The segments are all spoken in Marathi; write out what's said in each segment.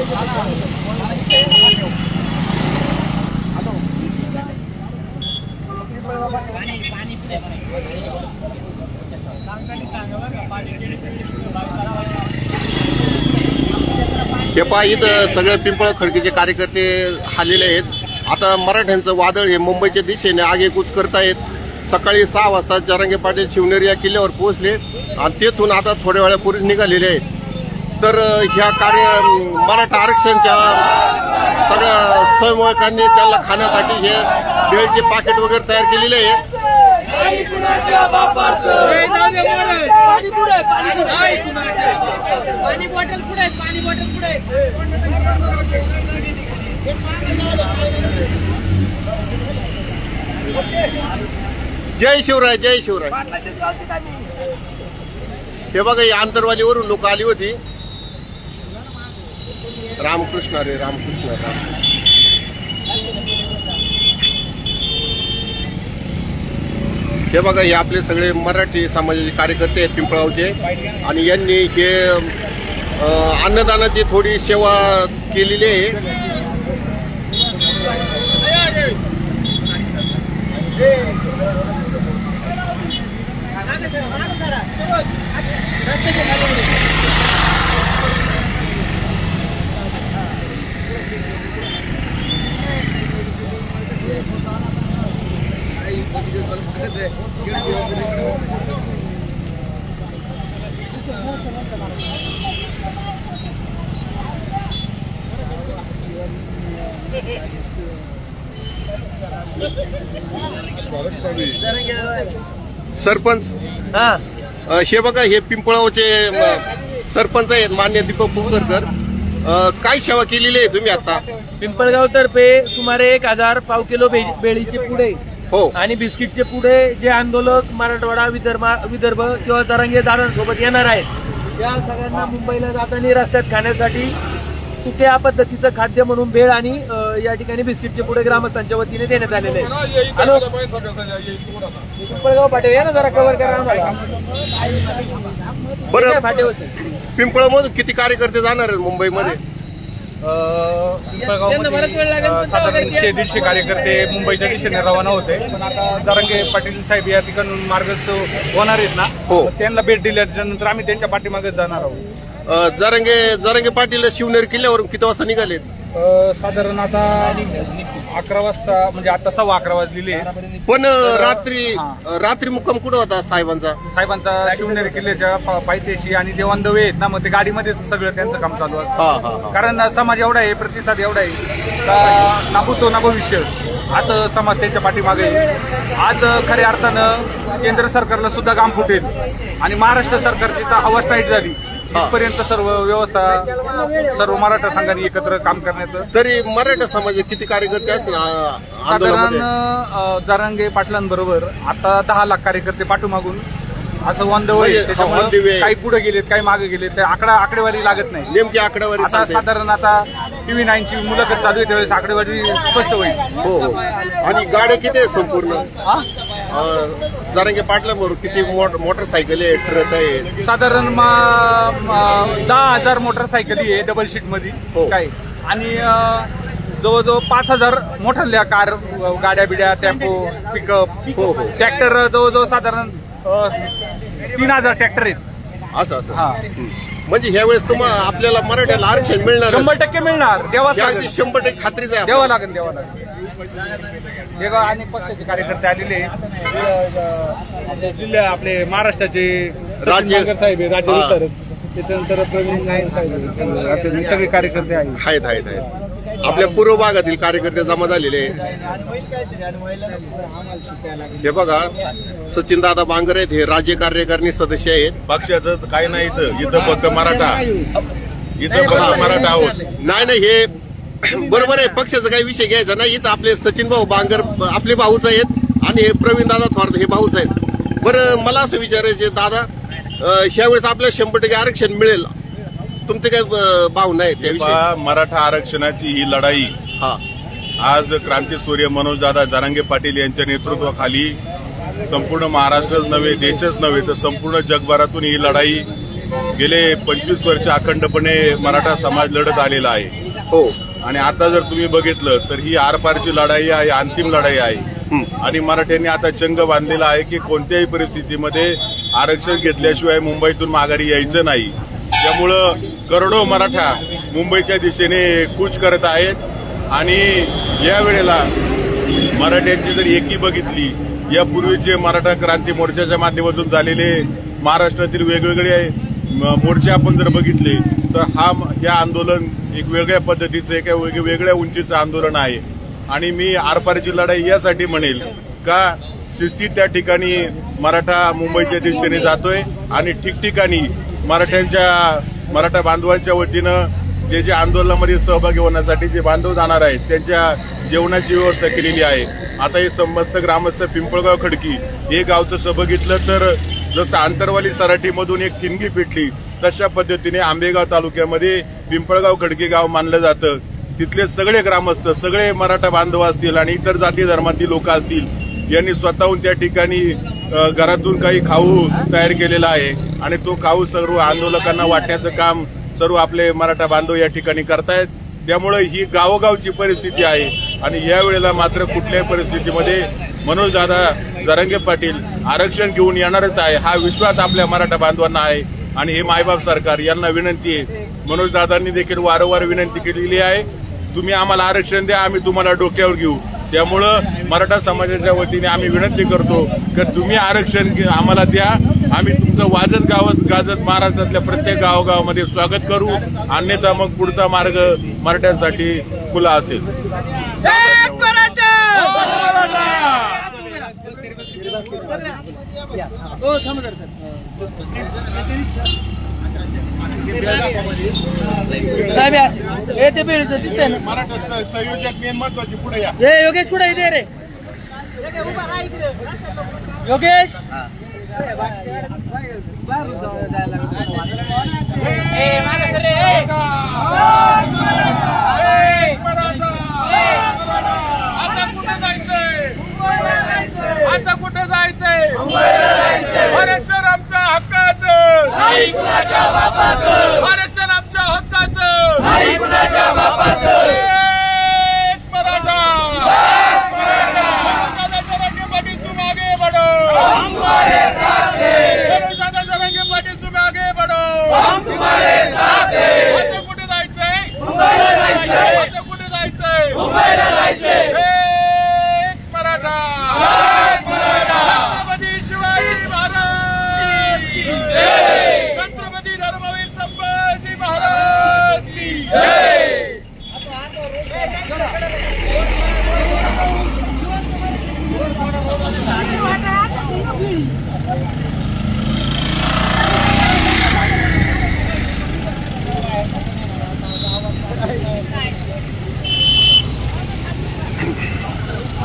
हे पहा इथं सगळे पिंपळ खडकीचे कार्यकर्ते आलेले आहेत। आता मराठ्यांचं वादळ हे मुंबईच्या दिशेने आगेकूच करतायत। सकाळी 6 वाजता जरांगे पाटील शिवनेरी या किल्ल्यावर पोहोचले आणि तेथून आता थोड्या वेळापूर्वीच निघालेले आहेत। तर ह्या मराठा आरक्षणच्या सगळ्या समन्वयकांनी त्यांना खाण्यासाठी हे भेळचे पाकिट वगैरे तयार केलेले आहे। जय शिवराय, जय शिवराय। हे बघा या आंतरवालीवरून लोक आली होती। रामकृष्ण रे रामकृष्ण राम। हे बघा हे आपले सगळे मराठी समाजाचे कार्यकर्ते आहेत पिंपळगावचे आणि यांनी हे अन्नदानाची थोडी सेवा केलेली आहे। सरपंच हे बघा हे पिंपळगावचे सरपंच आहेत मान्य दीपक पुकरकर। काय सेवा केलेली आहे तुम्ही आता? पिंपळगाव तर्फे सुमारे 1000 पाव किलो बेळीचे पुडे हो आणि बिस्किटचे पुडे जे आंदोलक मराठवाडा विदर्भ किंवा जरांगे दादांसोबत येणार आहेत या सगळ्यांना मुंबईला जाताना रस्त्यात खाण्यासाठी सुक्या पद्धतीचं खाद्य म्हणून भेळ आणि या ठिकाणी बिस्किटचे पुढे ग्रामस्थांच्या वतीने देण्यात आलेले आहे। हॅलो पिंपळगाव पाटील या ना जरा कव्हर करा आम्हाला। बरं पिंपळगावमधून किती कार्यकर्ते जाणार आहेत मुंबईमध्ये? पिंपळगावमध्ये साधारण 100-150 कार्यकर्ते मुंबईच्या दिशेने रवाना होते, पण आता जरांगे पाटील साहेब या ठिकाणून मार्गस्थ होणार आहेत ना, त्यांना भेट दिल्याच्या नंतर आम्ही त्यांच्या पाठीमागे जाणार आहोत। जरांगे पाटील शिवनेरी किल्ल्यावरून किती वाजता निघाले? साधारण आता 11 वाजता, म्हणजे आता 11:15 वाजलेले। पण रात्री मुक्काम कुठं होता साहेबांचा शिवनेरी किल्ल्याच्या पायथ्याशी आणि ते ऑन द वे आहेत ना, मग ते गाडीमध्येच सगळं त्यांचं काम चालू असतं। कारण समाज एवढा आहे, प्रतिसाद एवढा आहे, नाबूतो ना भविष्य असं समाज त्यांच्या पाठीमागे। आज खऱ्या अर्थानं केंद्र सरकारला सुद्धा घाम फुटेल आणि महाराष्ट्र सरकारची तर हवा टाईट झाली इथपर्यंत सर्व व्यवस्था सर्व मराठा संघाने एकत्र काम करण्याचं। तरी मराठा समाज किती कार्यकर्ते असणार? साधारण जरांगे पाटलांबरोबर आता 10 लाख कार्यकर्ते पाठीमागून असं ऑन द वे, त्याच्यामुळे काही पुढे गेलेत काही मागे गेलेत, ते आकडेवारी लागत नाही। नेमकी आकडेवारी आता साधारण आता TV9 मुलाखत चालू आहे त्यावेळेस आकडेवारी स्पष्ट होईल। हो आणि गाड्या किती आहेत संपूर्ण जरांगे पाटलांबरोबर? किती मोटरसायकल आहे, ट्रक आहे? साधारण 10,000 मोटरसायकली आहे डबल शीट मध्ये काय, आणि जवळजवळ 5,000 मोठ्या कार गाड्या बिड्या टेम्पो पिकअप ट्रॅक्टर जवळजवळ साधारण 3,000 ट्रॅक्टर आहेत। असं म्हणजे ह्यावेळेस तुम्हाला आपल्याला मराठ्याला आरक्षण मिळणार? 100% मिळणार, द्यावं लागेल। 100% खात्रीच आहे, द्यावं लागेल। अनेक पक्षाचे कार्यकर्ते आलेले जिल्हा आपले महाराष्ट्राचे राज्य साहेब राज्य विस्तार, त्याच्यानंतर प्रवीण नाईक साहेब, सगळे कार्यकर्ते आहेत। आपल्या पूर्व भागातील कार्यकर्ते जमा झालेले हे बघा सचिन दादा बांगर आहेत, हे राज्य कार्यकारिणी सदस्य आहेत। पक्षाचं काही नाही इथं फक्त मराठा, इथं फक्त मराठा आहोत। नाही हे बरोबर आहे, पक्षाचा काही विषय घ्यायचा नाही। इथं आपले सचिन भाऊ बांगर आपले भाऊच आहेत आणि हे प्रवीण दादा थोरात हे भाऊच आहेत। बरं मला असं विचारायचे दादा, ह्यावेळेस आपल्याला 100% आरक्षण मिळेल, तुमचे काय भावना आहे त्याविषयी? मराठा आरक्षणाची ही लढाई आज क्रांतीसूर्य मनोजदादा जरांगे पाटील यांच्या नेतृत्वाखाली संपूर्ण महाराष्ट्रच नव्हे देशच नव्हे तर संपूर्ण जगभरातून ही लढाई गेले 25 वर्ष अखंडपणे मराठा समाज लढत आलेला आहे. हो. आणि आता जर तुम्ही बघितलं तर ही आरपारची लढाई आहे, अंतिम लढाई आहे. आणि मराठ्यांनी आता चंग बांधलेला आहे की कोणत्याही परिस्थितीमध्ये आरक्षण घेतल्याशिवाय मुंबईतून माघारी यायचं नाही. त्यामुळं करोडो मराठा मुंबईच्या दिशेने कूच करत आहेत. आणि यावेळेला मराठ्यांची जर एकी बघितली, यापूर्वीचे मराठा क्रांती मोर्चाच्या माध्यमातून झालेले महाराष्ट्रातील वेगवेगळे मोर्चे आपण जर बघितले तर हे आंदोलन एक वेगळ्या पद्धतीचं, एका वेगळ्या उंचीचं आंदोलन आहे. आणि मी आरपारची लढाई यासाठी म्हणेल का शिस्तीत त्या ठिकाणी मराठा मुंबईच्या दिशेने जातोय आणि ठिकठिकाणी मराठा बांधवांच्या वतीनं जे आंदोलनामध्ये सहभागी होण्यासाठी जे बांधव जाणार आहेत त्यांच्या जेवणाची व्यवस्था केलेली आहे. आता हे समस्त ग्रामस्थ पिंपळगाव खडकी हे गाव तसं बघितलं तर जसं आंतरवाली सराटीमधून एक ठिणगी पेटली तशा पद्धतीने आंबेगाव तालुक्यामध्ये पिंपळगाव खडकी गाव मानलं जातं. तिथले सगळे ग्रामस्थ, सगळे मराठा बांधव असतील आणि इतर जाती धर्मातील लोक असतील यांनी स्वतःहून त्या ठिकाणी घरातून काही खाऊ तयार केलेला आहे आणि तो खाऊ सर्व आंदोलकांना वाटण्याचं काम सर्व आपले मराठा बांधव या ठिकाणी करतायत. त्यामुळे ही गावोगावची परिस्थिती आहे. आणि यावेळेला मात्र कुठल्याही परिस्थितीमध्ये मनोजदादा जरांगे पाटील आरक्षण घेऊन येणारच आहे हा विश्वास आपल्या मराठा बांधवांना आहे. आणि हे मायबाप सरकार यांना विनंती आहे, मनोजदादांनी देखील वारंवार विनंती केलेली आहे, तुम्ही आम्हाला आरक्षण द्या, आम्ही तुम्हाला डोक्यावर घेऊ. त्यामुळं मराठा समाजाच्या वतीने आम्ही विनंती करतो की तुम्ही आरक्षण आम्हाला द्या, आम्ही तुमचं वाजत गाजत महाराष्ट्रातल्या प्रत्येक गावोगावामध्ये स्वागत करू. अन्यथा मग पुढचा मार्ग मराठ्यांसाठी खुला असेल. मराठा संयोजक मेन महत्वाची पुढे या. योगेश कुठे इथे रे? योगेश आता कुठे जायचंय? आरक्षण आमच्या हक्काचं, आरक्षण आमच्या हक्काचं, मराठा जरांगे पाटील तुम आगे बढ़ो, जरांगे पाटील तुम आगे बढ़ो. आता कुठे जायचंय? आता कुठे जायचंय? मराठा छत्रपती शिवाजी महाराज की जय, छत्रपती धर्मवीर संभाजी महाराज की जय.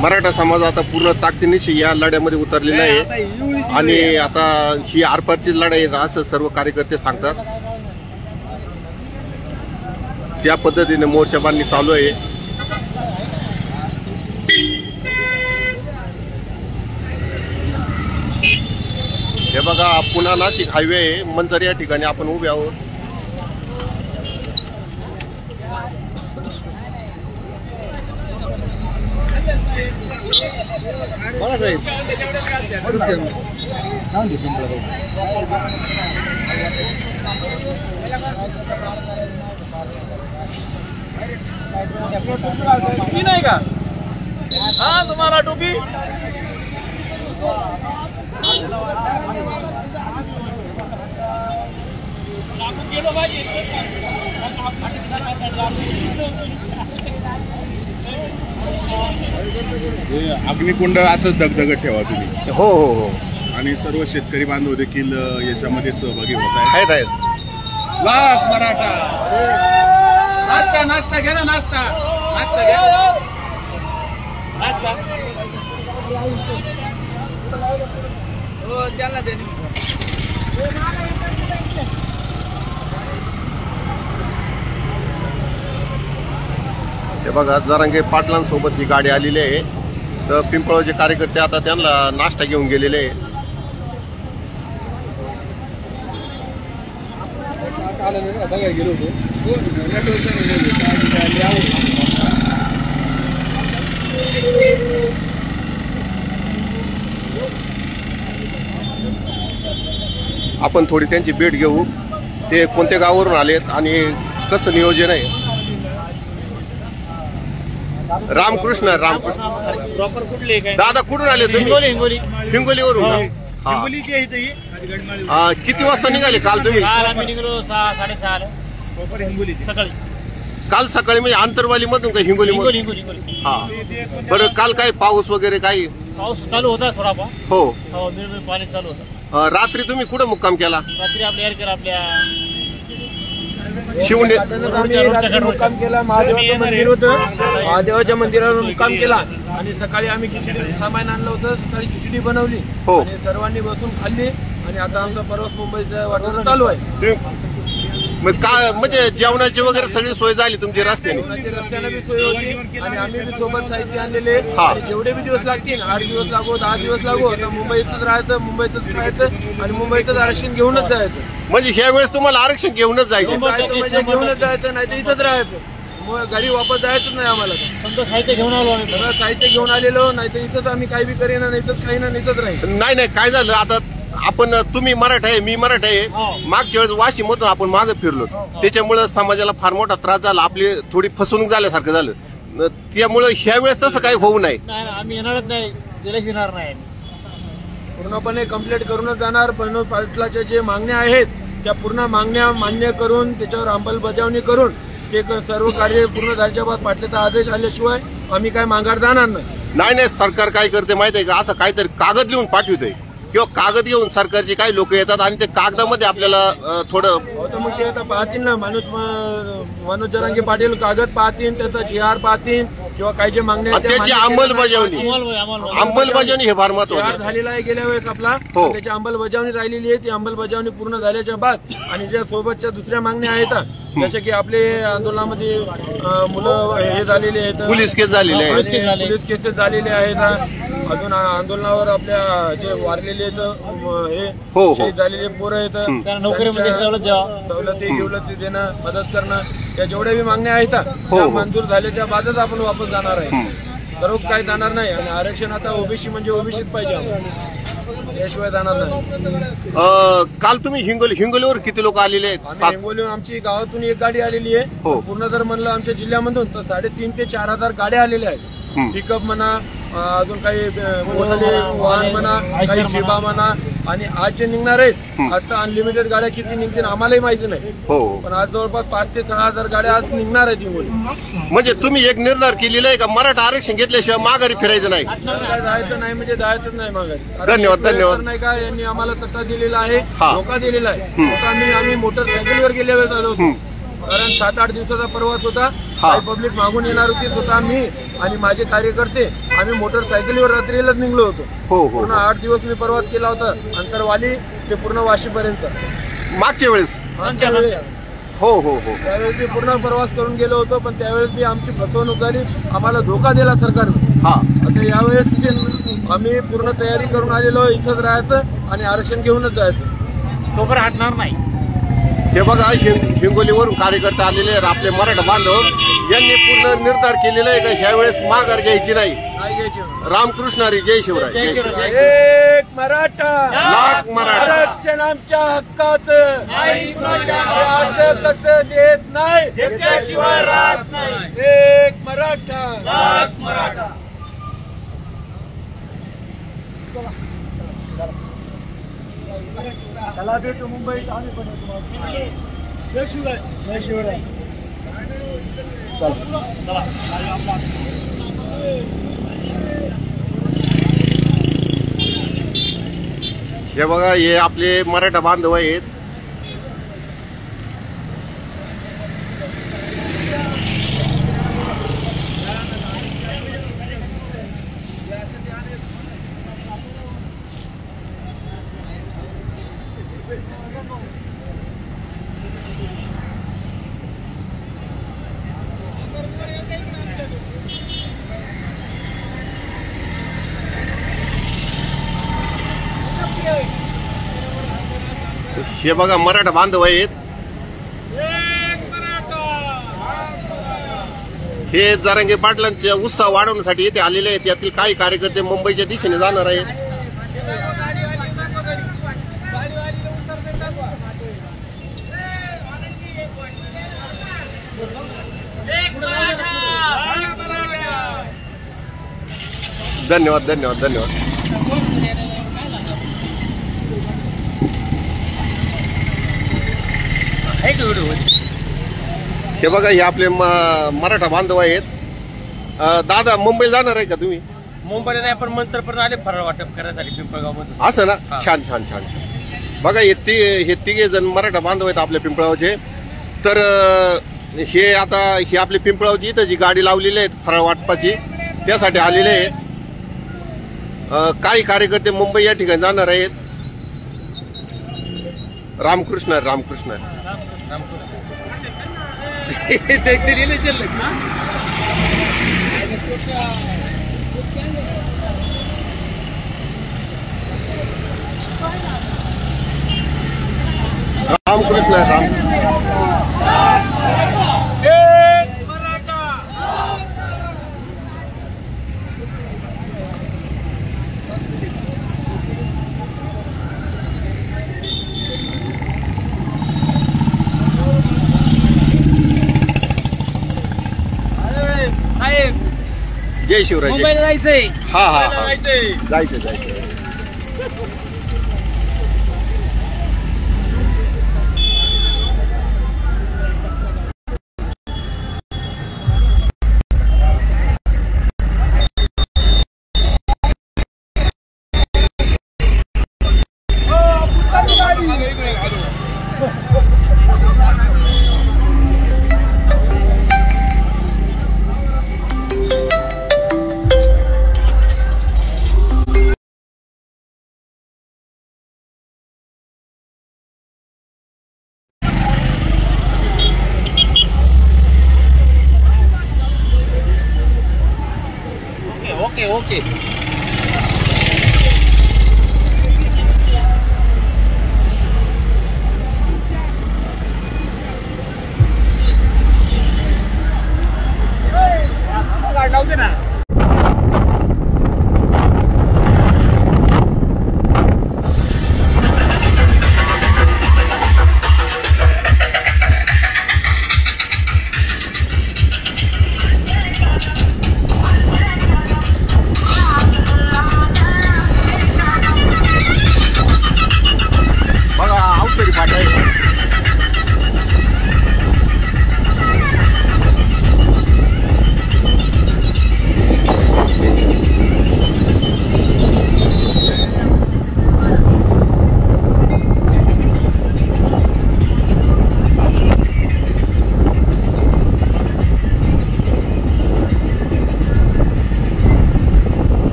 मराठा समाज आता पूर्ण ताकदीनिशी या लढ्यामध्ये उतरलेला आहे. आणि आता ही आरपारची लढाई आहे असं सर्व कार्यकर्ते सांगतात. त्या पद्धतीने मोर्चा बांधणी चालू आहे. हे बघा पुन्हा नाशिक हायवे आहे, मंचर या ठिकाणी आपण उभे आहोत. टोपी नाही का? हा तुम्हाला टोपी अग्निकुंड असंच दगदगत ठेवा तुम्ही. हो हो हो. आणि सर्व शेतकरी बांधव देखील याच्यामध्ये सहभागी होत आहेत. वाघ मराठा नाश्ता नाश्ता घ्या ना, नाश्ता नाश्ता घ्या नाश्ता. त्याला दे. हे बघा जरांगे पाटलांसोबत ही गाडी आलेली आहे. तर पिंपळाचे कार्यकर्ते आता त्यांना नाश्ता घेऊन गेलेले आहे. बघायला गेलो होतो. आपण थोडी त्यांची भेट घेऊ. ते कोणत्या गावावरून आलेत आणि कसं नियोजन आहे. रामकृष्ण प्रॉपर कुठले काय दादा कुठून आले तुम्ही? हिंगोलीवरून का? हा. हिंगोलीचे इथे किती वाजता निघाले काल तुम्ही? काल आम्ही निघलो 6:30 प्रॉपर हिंगोलीचे सकाळी. काल सकाळी म्हणजे आंतरवाली मधून का हिंगोली मधून? हिंगोली. हा. बरं काल काय पाऊस वगैरे काही? पाऊस चालू होता थोडाफार. हो. निर्मळ पाणी चालू होतं. रात्री तुम्ही कुठं मुक्काम केला? रात्री आपल्या एअरकेला आपल्या शिवने आम्ही रात्री मुक्काम केला. महादेवाचं मंदिर होतं. महादेवाच्या मंदिरावर मुक्काम केला आणि सकाळी आम्ही खिचडी सामान आणलं होतं. सकाळी खिचडी बनवली हो. आणि सर्वांनी बसून खाल्ली आणि आता आमचा प्रवास मुंबईचा वाटणं चालू आहे. मग काय म्हणजे जेवणाची वगैरे सगळी सोय झाली तुमची रस्त्याने? जेवणाची रस्त्याने बी सोय होती आणि आम्ही बी सोबत साहित्य आणलेले. हा. आणि जेवढे बी दिवस लागतील 8 दिवस लागो 10 दिवस लागो तर मुंबईतच राहायचं, मुंबईतच खायचं आणि मुंबईतच आरक्षण घेऊनच जायचं. म्हणजे ह्या वेळेस तुम्हाला आरक्षण घेऊनच जायचं? म्हणजे घेऊनच जायचं, नाही तर इथंच राहायचं. मग घरी वापस जायचंच नाही आम्हाला. समजा साहित्य घेऊन आलो आम्ही. सगळं साहित्य घेऊन आलेलो, नाही तर इथंच आम्ही काही बी करेना, नाही तर काही ना इथंच राहील. नाही काय झालं आता आपण तुम्ही मराठा आहे मी मराठा आहे. मागच्या वेळेस वाशिम मधून आपण मागे फिरलो त्याच्यामुळे समाजाला फार मोठा त्रास झाला. आपली थोडी फसवणूक झाल्यासारखं झालं. त्यामुळे ह्या वेळेस तसं काही होऊ नये. आम्ही येणारच नाही, दिले येणार नाही. पूर्णपणे कंप्लीट करूनच जाणार. पण पाटलाच्या जे मागण्या आहेत त्या पूर्ण मागण्या मान्य करून त्याच्यावर अंमलबजावणी करून ते सर्व कार्य पूर्ण झाल्याच्या बाद पाटलाचा आदेश आल्याशिवाय आम्ही काय माघार जाणार नाही. नाही सरकार काय करते माहितीये का? असं काहीतरी कागद लिहून पाठवतंय किंवा कागद घेऊन सरकारचे काही लोक येतात आणि ते कागदामध्ये आपल्याला थोडं होतं. मग ते आता पाहतील ना, मनोज जरांगे पाटील कागद पाहतील, त्याचा GR पाहतील किंवा काही जे मागण्या त्याची अंमलबजावणी हे फार महत्वाचं झालेला आहे गेल्या वेळेस आपला. त्याची अंमलबजावणी राहिलेली आहे. ती अंमलबजावणी पूर्ण झाल्याच्या बाद आणि ज्या सोबतच्या दुसऱ्या मागण्या आहेत जसे की आपले आंदोलनामध्ये मुलं हे झालेले आहेत, पोलीस केस झालेले आहेत, पोलीस केसेस झालेले आहेत. अजून आंदोलनावर आपल्या जे वारलेले आहेत हे शहीद झालेले पोरं आहेत नोकरीमध्ये सवलती गिवलती देणं, मदत करणं, या जेवढ्या बी मागण्या आहेत त्या मंजूर झाल्याच्या बादच आपण वापस जाणार आहे. तर काय जाणार नाही. आणि आरक्षण आता ओबीसी म्हणजे ओबीसीच पाहिजे, याशिवाय जाणार नाही. काल तुम्ही हिंगोलीवर किती लोक आलेले आहेत? हिंगोलीवर आमची गावातून एक गाडी आलेली आहे. पूर्ण जर म्हणलं आमच्या जिल्ह्यामधून तर 3,500 ते 4,000 गाड्या आलेल्या आहेत. पिकअप म्हणा, अजून काही मोठाले वाहन म्हणा, काही शिबा म्हणा. आणि आज जे निघणार आहेत आता अनलिमिटेड गाड्या किती निघतील आम्हालाही माहिती नाही. पण आज जवळपास 5,000 ते 6,000 गाड्या आज निघणार आहेत हिंगोली. म्हणजे तुम्ही एक निर्धार केलेला आहे का मराठा आरक्षण घेतल्याशिवाय माघारी फिरायचं नाही? जायचं नाही म्हणजे जायचंच नाही माघारी. धन्यवाद. नाही का यांनी आम्हाला तट्टा दिलेला आहे, धोका दिलेला आहे. आम्ही मोटरसायकलवर गेल्या वेळेस आलो होतो. कारण 7-8 दिवसाचा प्रवास होता. काही पब्लिक मागून येणार होती. स्वतः मी आणि माझे कार्यकर्ते आम्ही मोटरसायकलीवर रात्रीलाच निघलो होतो. पूर्ण 8 दिवस मी प्रवास केला होता, अंतरवाली ते पूर्ण वाशीपर्यंत. मागच्या वेळेस त्यावेळेस मी पूर्ण प्रवास करून गेलो होतो. पण त्यावेळेस मी आमची फसवणूक झाली, आम्हाला धोका दिला सरकारने. आता यावेळेस आम्ही पूर्ण तयारी करून आलेलो, इथंच राहायचं आणि आरक्षण घेऊनच जायचं, तोपर्यंत हटणार नाही. हे बघा हिंगोलीवरून कार्यकर्ते आलेले आहेत आपले मराठा बांधव. यांनी पूर्ण निर्धार केलेला आहे का ह्या वेळेस माघार घ्यायची नाही. रामकृष्ण हरी, जय शिवराय. एक मराठा लाख मराठा. आरक्षण आमच्या हक्काचं असं कसं देत नाही, त्याशिवाय राहत नाही. एक मराठा लाख मराठा. चला भेटू मुंबईत. आम्ही पण जय शिवराय. जय शिवराय. हे बघा हे आपले मराठा बांधव आहेत. हे बघा मराठा बांधव आहेत. हे जरांगे पाटलांचा उत्साह वाढवण्यासाठी इथे आलेले आहेत. यातील काही कार्यकर्ते मुंबईच्या दिशेने जाणार आहेत. धन्यवाद धन्यवाद धन्यवाद. हे बघा, हे आपले मराठा बांधव आहेत. दादा, मुंबईला जाणार आहे का तुम्ही? मुंबईला नाही, पण मनसर पर्यंत आले फराळ वाटप करायसाठी पिंपळगाव मधून. असं ना, छान छान छान. बघा, हे तिघे जण मराठा बांधव आहेत आपल्या पिंपळगावचे. तर हे आता ही आपली पिंपळगावची इथं जी गाडी लावलेली आहेत फराळ वाटपाची, त्यासाठी आलेले आहेत. काही कार्यकर्ते मुंबई या ठिकाणी जाणार आहेत. रामकृष्ण रामकृष्ण. रामकृष्ण राम. जय शिवराय. मुंबईला जायचंय. हा हा हा, जायचं जायचं. ओके.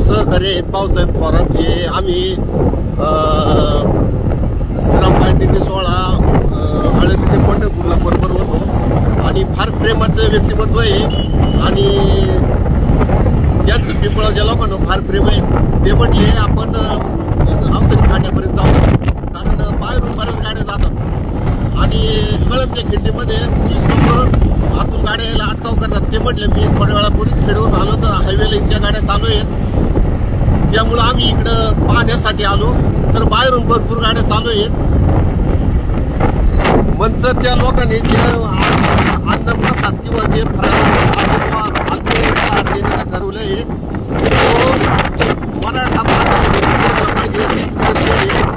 सहकारी आहेत भाऊसाहेब थोरात. हे आम्ही श्रामबाई दिंडी सोहळा आळंदी ते पंढरपूरला बरोबर होतो आणि फार प्रेमाचं व्यक्तिमत्व आहे आणि याच पिंपळाच्या लोकांना फार प्रेम आहे. ते म्हटले आपण अवसरी फाट्यापर्यंत जाऊ, कारण बाहेरून बऱ्याच गाड्या जातात आणि कळमच्या खिंडीमध्ये 30 लोक आतून गाड्या यायला अटकाव करतात. ते म्हटले मी थोड्या वेळापूर्वीच खेडून आलो तर हायवेला इतक्या गाड्या चालू आहेत, त्यामुळं आम्ही इकडं पाहण्यासाठी आलो. तर बाहेरून भरपूर गाड्या चालू आहेत. मंचरच्या लोकांनी जे अन्नप्रसाद किंवा जे अल्पोपहार देण्याचं ठरवलं आहे तो मराठा बांधव पोचला पाहिजे हीच विनंती आहे.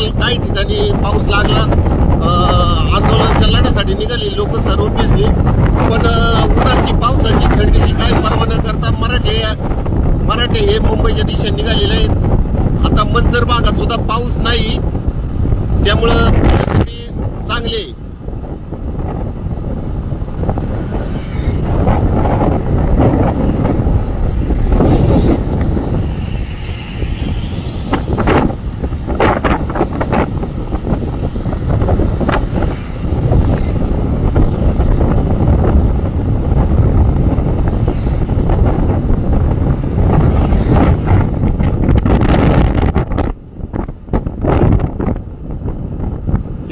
काल काही ठिकाणी पाऊस लागला, आंदोलनाच्या लढ्यासाठी निघाली लोक सर्व दिसली, पण उन्हाची पावसाची थंडीची काही पर्वा न करता मराठे हे मुंबईच्या दिशेने निघालेले आहेत. आता मंचर भागात सुद्धा पाऊस नाही, त्यामुळं परिस्थिती चांगली आहे.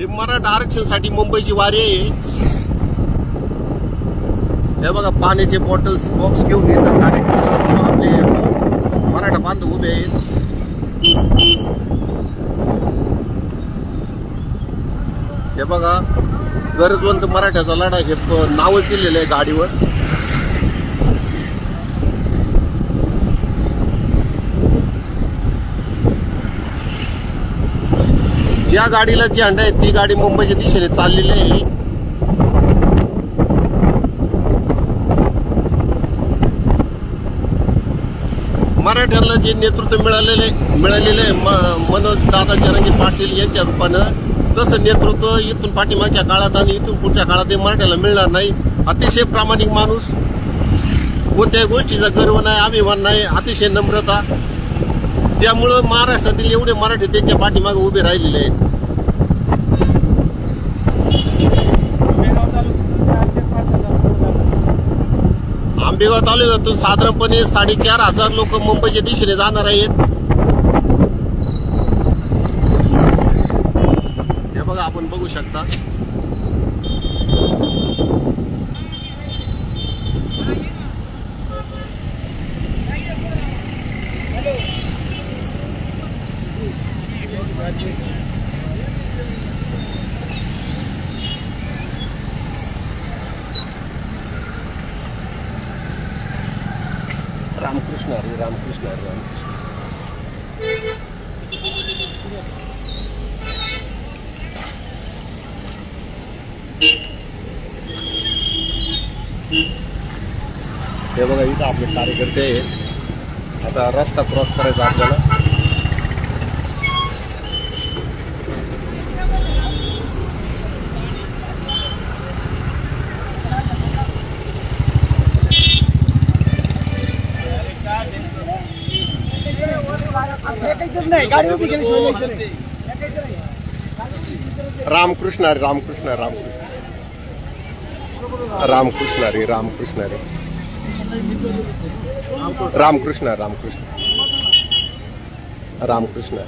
हे मराठा आरक्षणासाठी मुंबईची वारी आहे. हे बघा पाण्याचे बॉटल्स बॉक्स घेऊन येतात कार्यक्रम, आपले मराठा बांधव उभे आहेत. हे बघा गरजवंत मराठ्याचा लढा हे नावच दिलेलं आहे गाडीवर. ज्या गाडीला झेंडा आहे ती गाडी मुंबईच्या दिशेने चाललेली आहे. मराठ्यांना जे नेतृत्व मिळालेलं आहे मनोज दादा जरांगे पाटील यांच्या रूपानं, तसं नेतृत्व इथून पाठीमागच्या काळात आणि इथून पुढच्या काळात मराठ्याला मिळणार नाही. अतिशय प्रामाणिक माणूस, कोणत्याही गोष्टीचा गर्व नाही, अभिमान नाही, अतिशय नम्रता. त्यामुळं महाराष्ट्रातील एवढे मराठी त्यांच्या पाठीमागे उभे राहिलेले आहेत. आंबेगाव तालुक्यातून साधारणपणे 4,500 लोक मुंबईच्या दिशेने जाणार आहेत. हे बघा आपण बघू शकता. रामकृष्ण हरी, रामकृष्ण हरी, रामकृष्ण. हे बघा इथं आपले कार्यकर्ते आहेत. आता रस्ता क्रॉस करायचा आपल्याला. रामकृष्ण हरी, रामकृष्ण, रामकृष्ण, रामकृष्ण हरी, रामकृष्ण हरी, रामकृष्ण, रामकृष्ण, रामकृष्ण.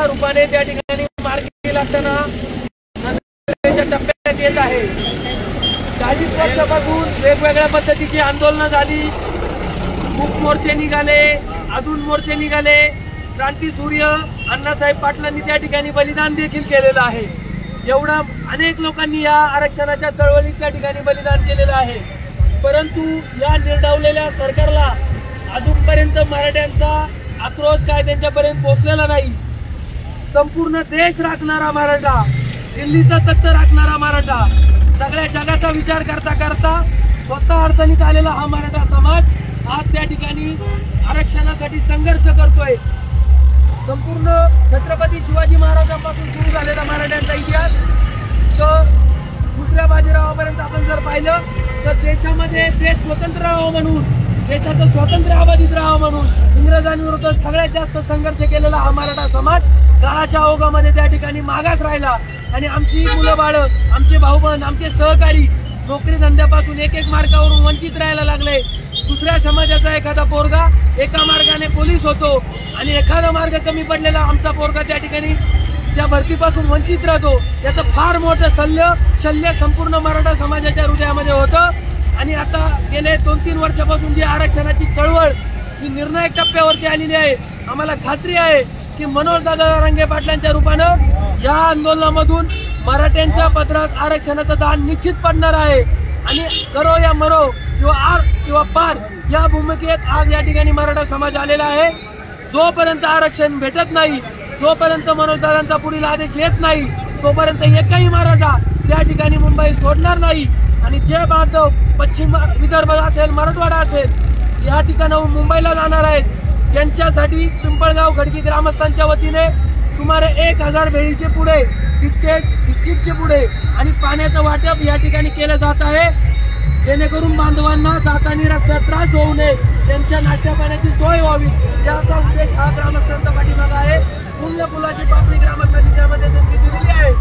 रूपाने त्या ठिकाणी मार्गी लागताना टप्प्यात येत आहे. 40 वर्षापासून वेगवेगळ्या पद्धतीची आंदोलनं झाली, मूक मोर्चे निघाले, अजून मोर्चे निघाले. क्रांतीसूर्य अण्णासाहेब पाटलांनी त्या ठिकाणी बलिदान देखील केलेलं आहे. एवढं अनेक लोकांनी या आरक्षणाच्या चळवळीत त्या ठिकाणी बलिदान केलेलं आहे. परंतु या निर्डावलेल्या सरकारला अजूनपर्यंत मराठ्यांचा आक्रोश काय त्यांच्यापर्यंत पोहोचलेला नाही. संपूर्ण देश राखणारा मराठा, दिल्लीचा तख्त राखणारा मराठा, सगळ्या जगाचा विचार करता करता स्वतः अडचणीत आलेला हा मराठा समाज आज त्या ठिकाणी आरक्षणासाठी संघर्ष करतोय. संपूर्ण छत्रपती शिवाजी महाराजांपासून सुरू झालेला मराठ्यांचा इतिहास तो दुसऱ्या बाजीरावापर्यंत आपण जर पाहिलं तर देशामध्ये देश स्वतंत्र राहावा म्हणून देशाचं स्वातंत्र्य अबाधित राहावं म्हणून इंग्रजांविरुद्ध सगळ्यात जास्त संघर्ष केलेला हा मराठा समाज काळाच्या ओघामध्ये त्या ठिकाणी मागास राहिला आणि आमची मुलं बाळं, आमचे भाऊ बहीण, आमचे सहकारी नोकरी धंद्यापासून एक मार्गावरून वंचित राहायला लागले. दुसऱ्या समाजाचा एखादा पोरगा एका मार्गाने पोलीस होतो आणि एखादा मार्ग कमी पडलेला आमचा पोरगा त्या ठिकाणी त्या भरतीपासून वंचित राहतो. याचं फार मोठं शल्य संपूर्ण मराठा समाजाच्या हृदयामध्ये होतं. आणि आता गेले 2-3 वर्षापासून जी आरक्षणाची चळवळ ही निर्णायक टप्प्यावरती आलेली आहे. आम्हाला खात्री आहे की मनोजदादा जरांगे पाटलांच्या रूपानं या आंदोलनामधून मराठ्यांच्या पदरात आरक्षणाचं दान निश्चित पडणार आहे. आणि करो या मरो किंवा आर किंवा पार या भूमिकेत आज या ठिकाणी मराठा समाज आलेला आहे. जोपर्यंत आरक्षण भेटत नाही, जोपर्यंत मनोजदादांचा पुढील आदेश येत नाही, तोपर्यंत एकही मराठा त्या ठिकाणी मुंबई सोडणार नाही. आणि जे बांधव पश्चिम विदर्भ असेल, मराठवाडा असेल या ठिकाणाहून मुंबईला जाणार आहेत, त्यांच्यासाठी पिंपळगाव खडकी ग्रामस्थांच्या वतीने सुमारे 1000 भेळीचे पुढे, तितकेच बिस्किटचे पुढे आणि पाण्याचं वाटप या ठिकाणी केलं जात आहे. जेणेकरून बांधवांना जाताना रस्त्यात त्रास होऊ नये, त्यांच्या नाश्त्या पाण्याची सोय व्हावी याचा उद्देश हा ग्रामस्थांचा पाठीमागा आहे. पुलाची पातळी ग्रामस्थांनी त्यामध्ये त्यांनी दिलेली आहे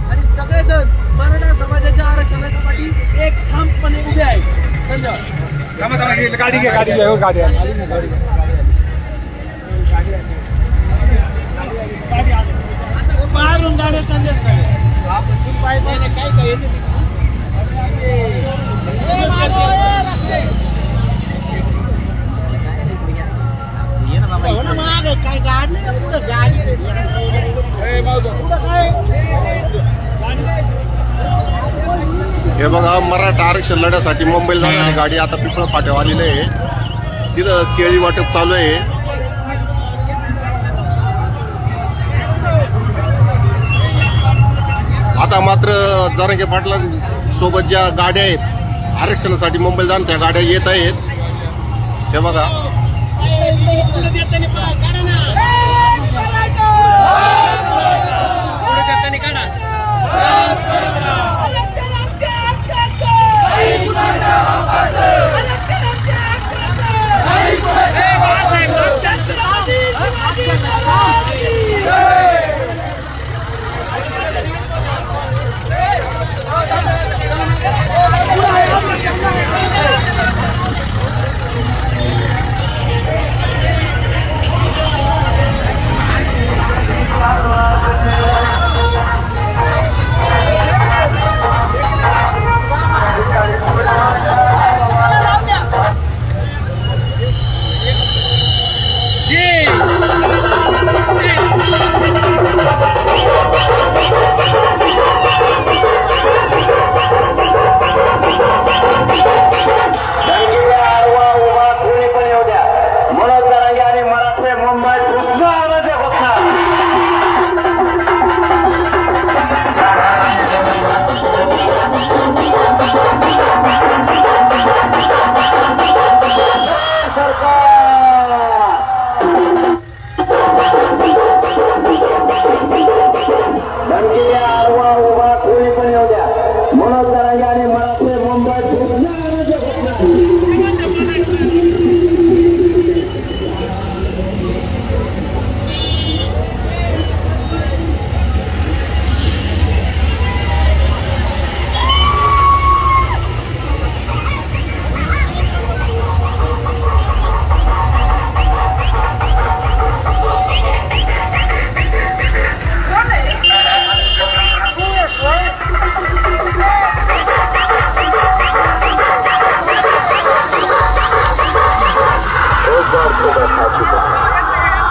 आणि सगळेजण मराठा समाजाच्या आरक्षणाच्या पाठी एक ठामपणे उभे आहेत. धन्यवाद. गाडी बाहेरून गाड्या संदेश काय हे बघा, मराठा आरक्षण लढ्यासाठी मुंबईला जाणारी गाडी आता पिंपळ फाट्यावर आलेली आहे. तिथं केळी वाटप चालू आहे. आता मात्र जरांगे पाटलांसोबत ज्या गाड्या आहेत आरक्षणासाठी मुंबईला जाणं, त्या गाड्या येत आहेत. हे बघा,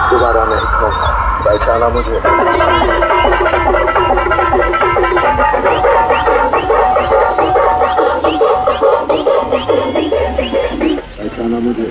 दोबारा नहीं खाऊंगा, पहचाना मुझे। पहचाना मुझे।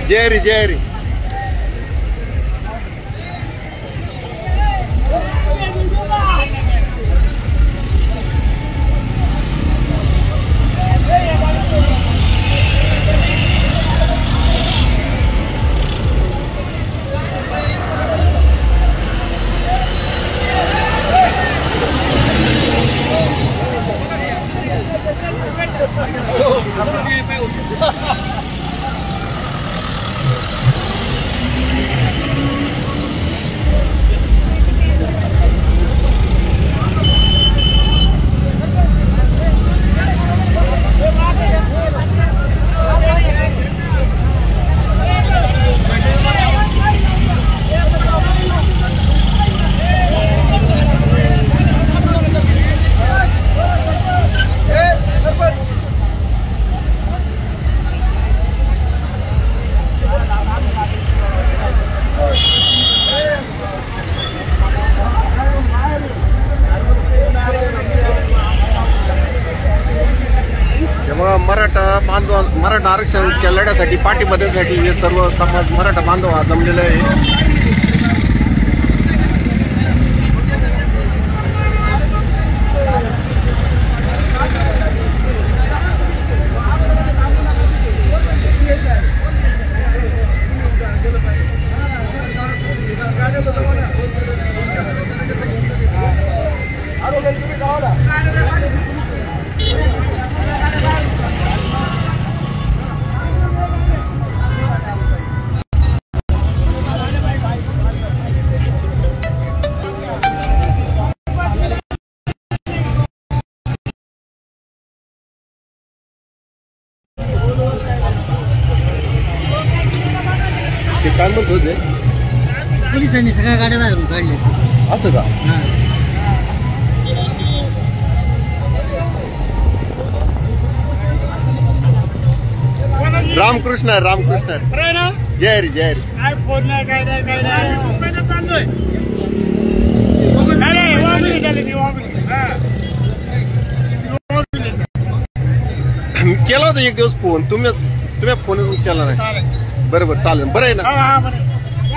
जय हरी जय हरी. मराठा आरक्षणाच्या लढ्यासाठी पाठिंबा देण्यासाठी हे सर्व समाज मराठा बांधव हा जमलेला आहे. काय म्हणत होते पोलिसांनी सगळ्या गाड्या बाहेरून काढल्या असं का? रामकृष्ण रामकृष्ण जय हरी जय हरी. केला होता एक दिवस फोन, तुम्ही फोन उचलला नाही. बरोबर चालेल. बरं आहे ना?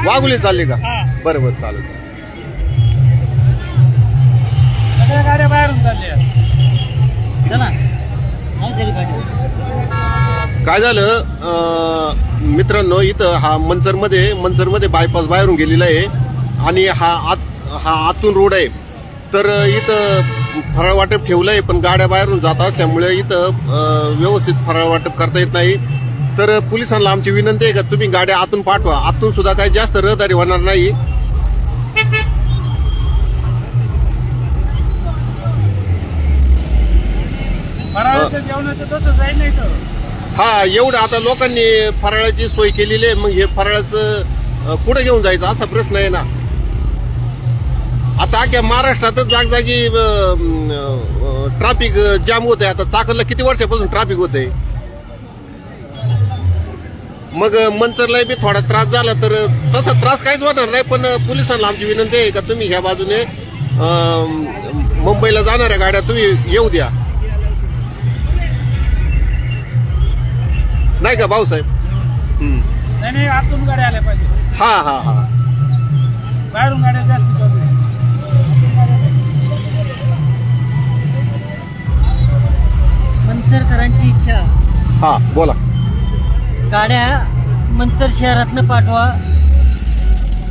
वाघुली चालली का? बरोबर चालेल. गाड्या बाहेरून चालल्या. काय झालं मित्रांनो, इथं हा मनसरमध्ये बायपास बाहेरून गेलेला आहे आणि हा आतून रोड आहे. तर इथं फराळ वाटप ठेवलंय, पण गाड्या बाहेरून जात असल्यामुळे इथं व्यवस्थित फराळ वाटप करता येत नाही. तर पोलिसांना आमची विनंती आहे का तुम्ही गाड्या आतून पाठवा. आतून सुद्धा काही जास्त रहदारी होणार नाही. जेवणाचं तसं जाईल नाही तर. हा, एवढं आता लोकांनी फराळाची सोय केलेली आहे, मग हे फराळाचं कुठे घेऊन जायचं असा प्रश्न आहे ना. आता अख्ख्या महाराष्ट्रातच जागजागी ट्रॅफिक जाम होते. आता चाकणला किती वर्षापासून ट्रॅफिक होते. मग मनसरला बी थोडा त्रास झाला तर तसा त्रास काहीच होणार नाही. पण पोलिसांना आमची विनंती आहे का तुम्ही ह्या बाजूने मुंबईला जाणाऱ्या गाड्या तुम्ही येऊ द्या, नाही का भाऊसाहेब? नाही, आतून गाड्या आल्या पाहिजे. हा हा हा, बाहेरून गाड्या जास्त. मनसरकरांची इच्छा, हा बोला. गाड्या मनसर शहरातनं पाठवा,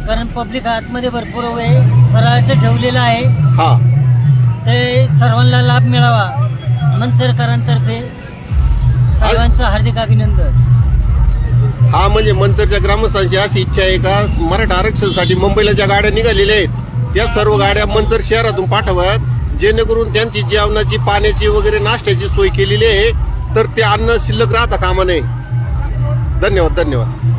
कारण पब्लिक आतमध्ये भरपूर वेळ फराळाचं ठेवलेलं आहे. हा, ते सर्वांना लाभ मिळावा. मनसरकरांतर्फे सर्वांचं हार्दिक अभिनंदन. हा, म्हणजे मनसरच्या ग्रामस्थांची अशी इच्छा आहे का मराठा आरक्षणासाठी मुंबईला ज्या गाड्या निघालेल्या आहेत त्या सर्व गाड्या मनसर शहरातून पाठवाव्यात, जेणेकरून त्यांची जेवणाची, पाण्याची वगैरे नाश्त्याची सोय केलेली आहे. तर ते अन्न शिल्लक राहता कामा नये. धन्यवाद धन्यवाद.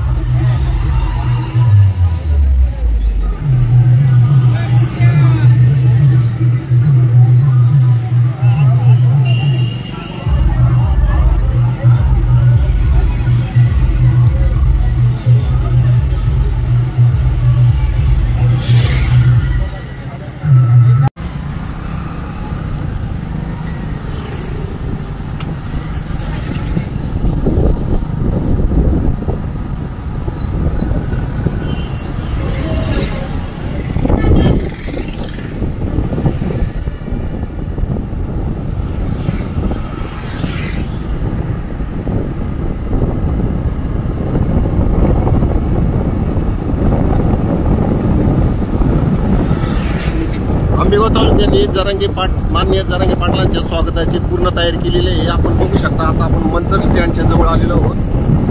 माननीय जरांगे पाटलांच्या स्वागताची पूर्ण तयारी केलेली आहे. आपण बघू शकता. आता आपण मंचर स्टँडच्या जवळ आलेलो आहोत.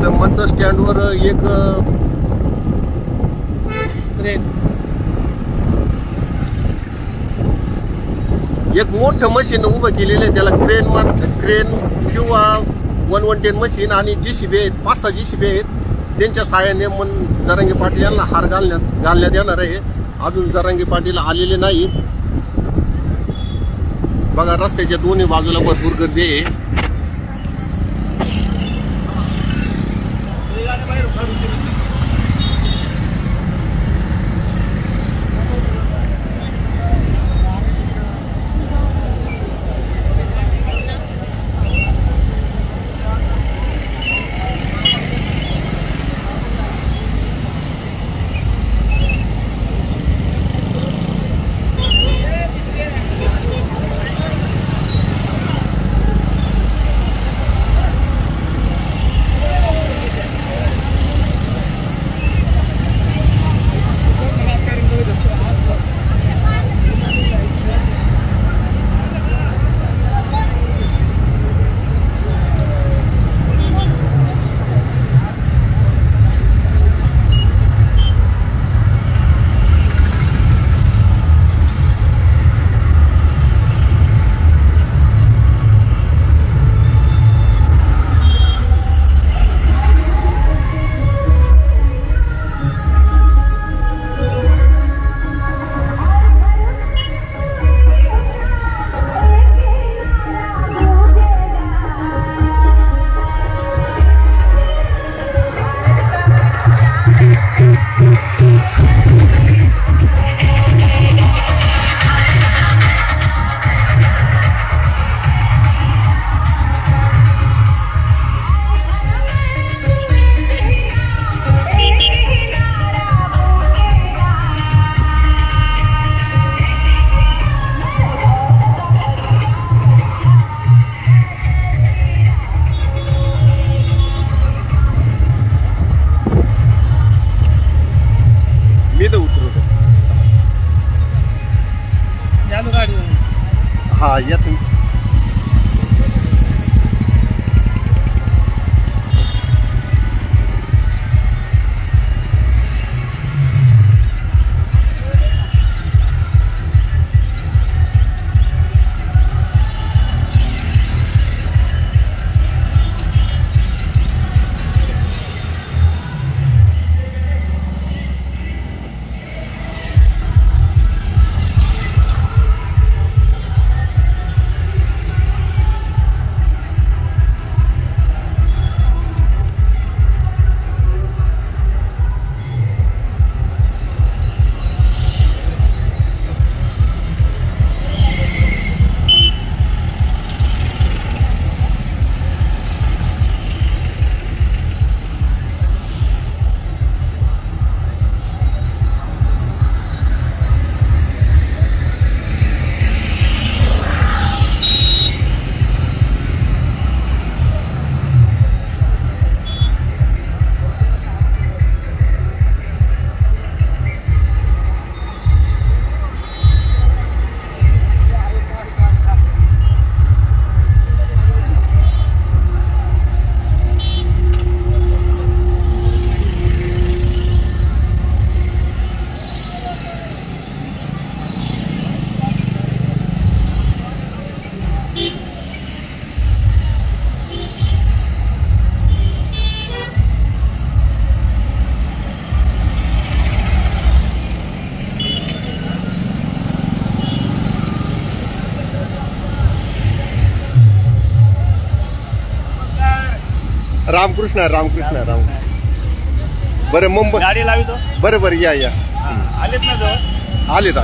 तर मंचर स्टँडवर एक मोठं मशीन उभं केलेलं आहे. त्याला क्रेन किंवा 110 मशीन आणि JCB आहेत. 5-6 JCB आहेत. त्यांच्या सहाय्याने जरांगे पाटील यांना हार घालण्यात येणार आहे. अजून जरांगे पाटील आलेले नाही. बघा, रस्त्याच्या दोन्ही बाजूला भरपूर गर्दी आहे. हा या तुम्ही. रामकृष्ण बरं मुंबई गाडी लावितो. बरं या आलेत ना जवळ. आलेत.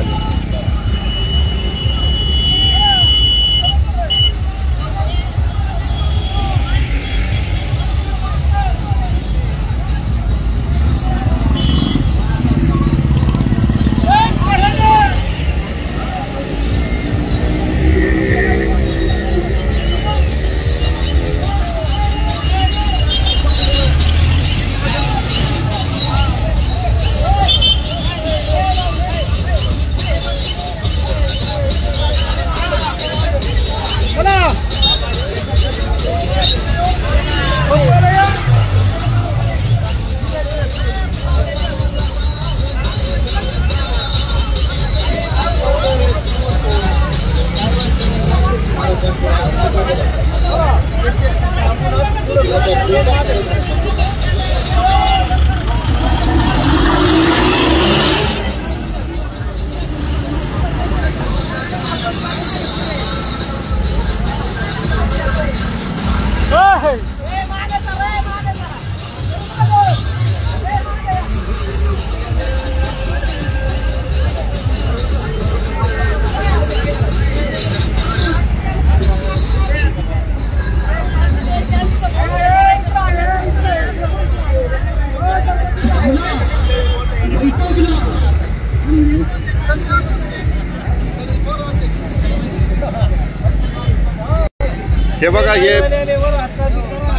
हे बघा, हे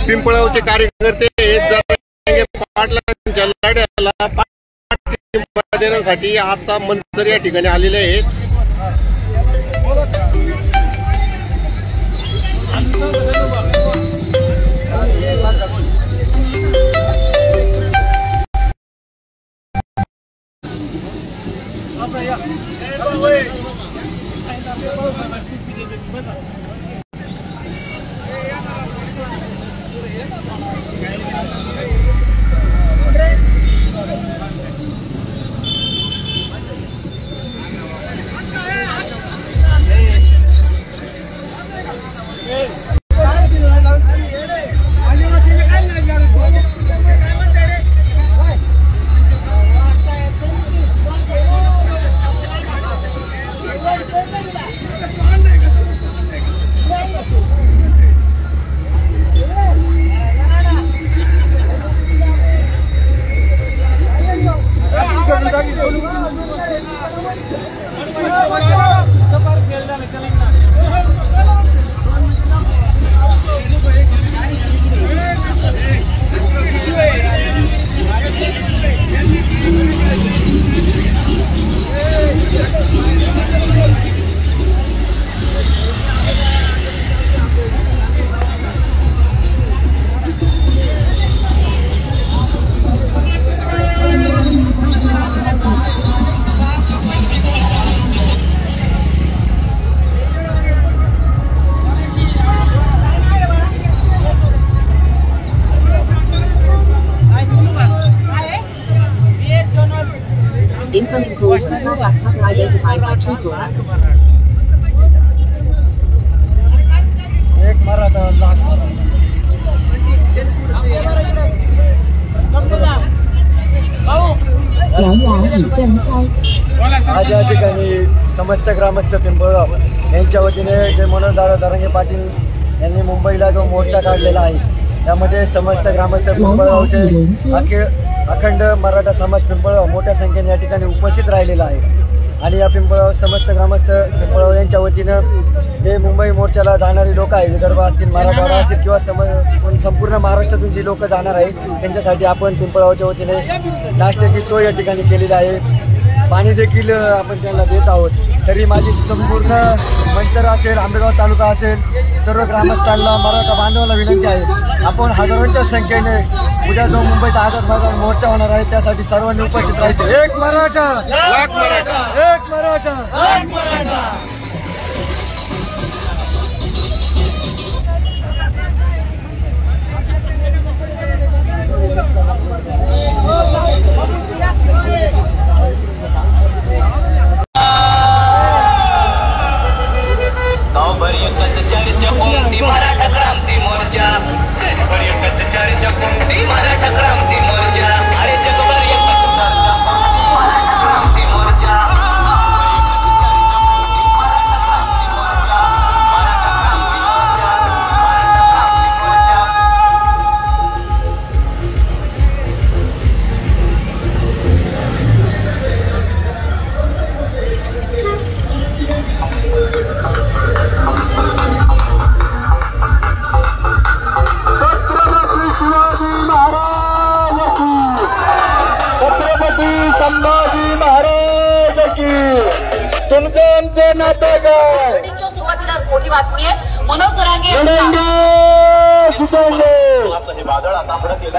पिंपळगावचे कार्यकर्ते जरांगे पाटलांच्या लढ्याला पाठिंबा देण्यासाठी आता मनसर या ठिकाणी आलेले आहेत. Incoming call from product not identified by Truecaller. एक मराठा लाख आज या ठिकाणी समस्त ग्रामस्थ पिंपळगाव यांच्या वतीने जे मनोहरदादा जरांगे पाटील यांनी मुंबईला जो मोर्चा काढलेला आहे त्यामध्ये समस्त ग्रामस्थ पिंपळगावचे अखंड मराठा समाज पिंपळगाव मोठ्या संख्येने या ठिकाणी उपस्थित राहिलेला आहे. आणि या पिंपळगाव समस्त ग्रामस्थ पिंपळगाव यांच्या वतीनं जे मुंबई मोर्चाला जाणारी लोक आहे, विदर्भ असतील, मराठवाडा असतील किंवा संपूर्ण महाराष्ट्रातून जी लोक जाणार आहेत त्यांच्यासाठी आपण पिंपळगावच्या वतीने नाश्त्याची सोय या ठिकाणी केलेली आहे. पाणी देखील आपण त्यांना देत आहोत. तरी माझी संपूर्ण मंचर असेल, आंबेगाव तालुका असेल, सर्व ग्रामस्थांना मराठा बांधवांना विनंती आहे, आपण हजारोंच्या संख्येने उद्या जो मुंबईत आझाद मोर्चा होणार आहे त्यासाठी सर्वांनी उपस्थित राहायचे. एक मराठा, लाख मराठा, एक मराठा, लाख मराठा. सुरुवातीलाच मोठी बातमी आहे. मनोज जरांगे हे वादळ आता फडकलेलं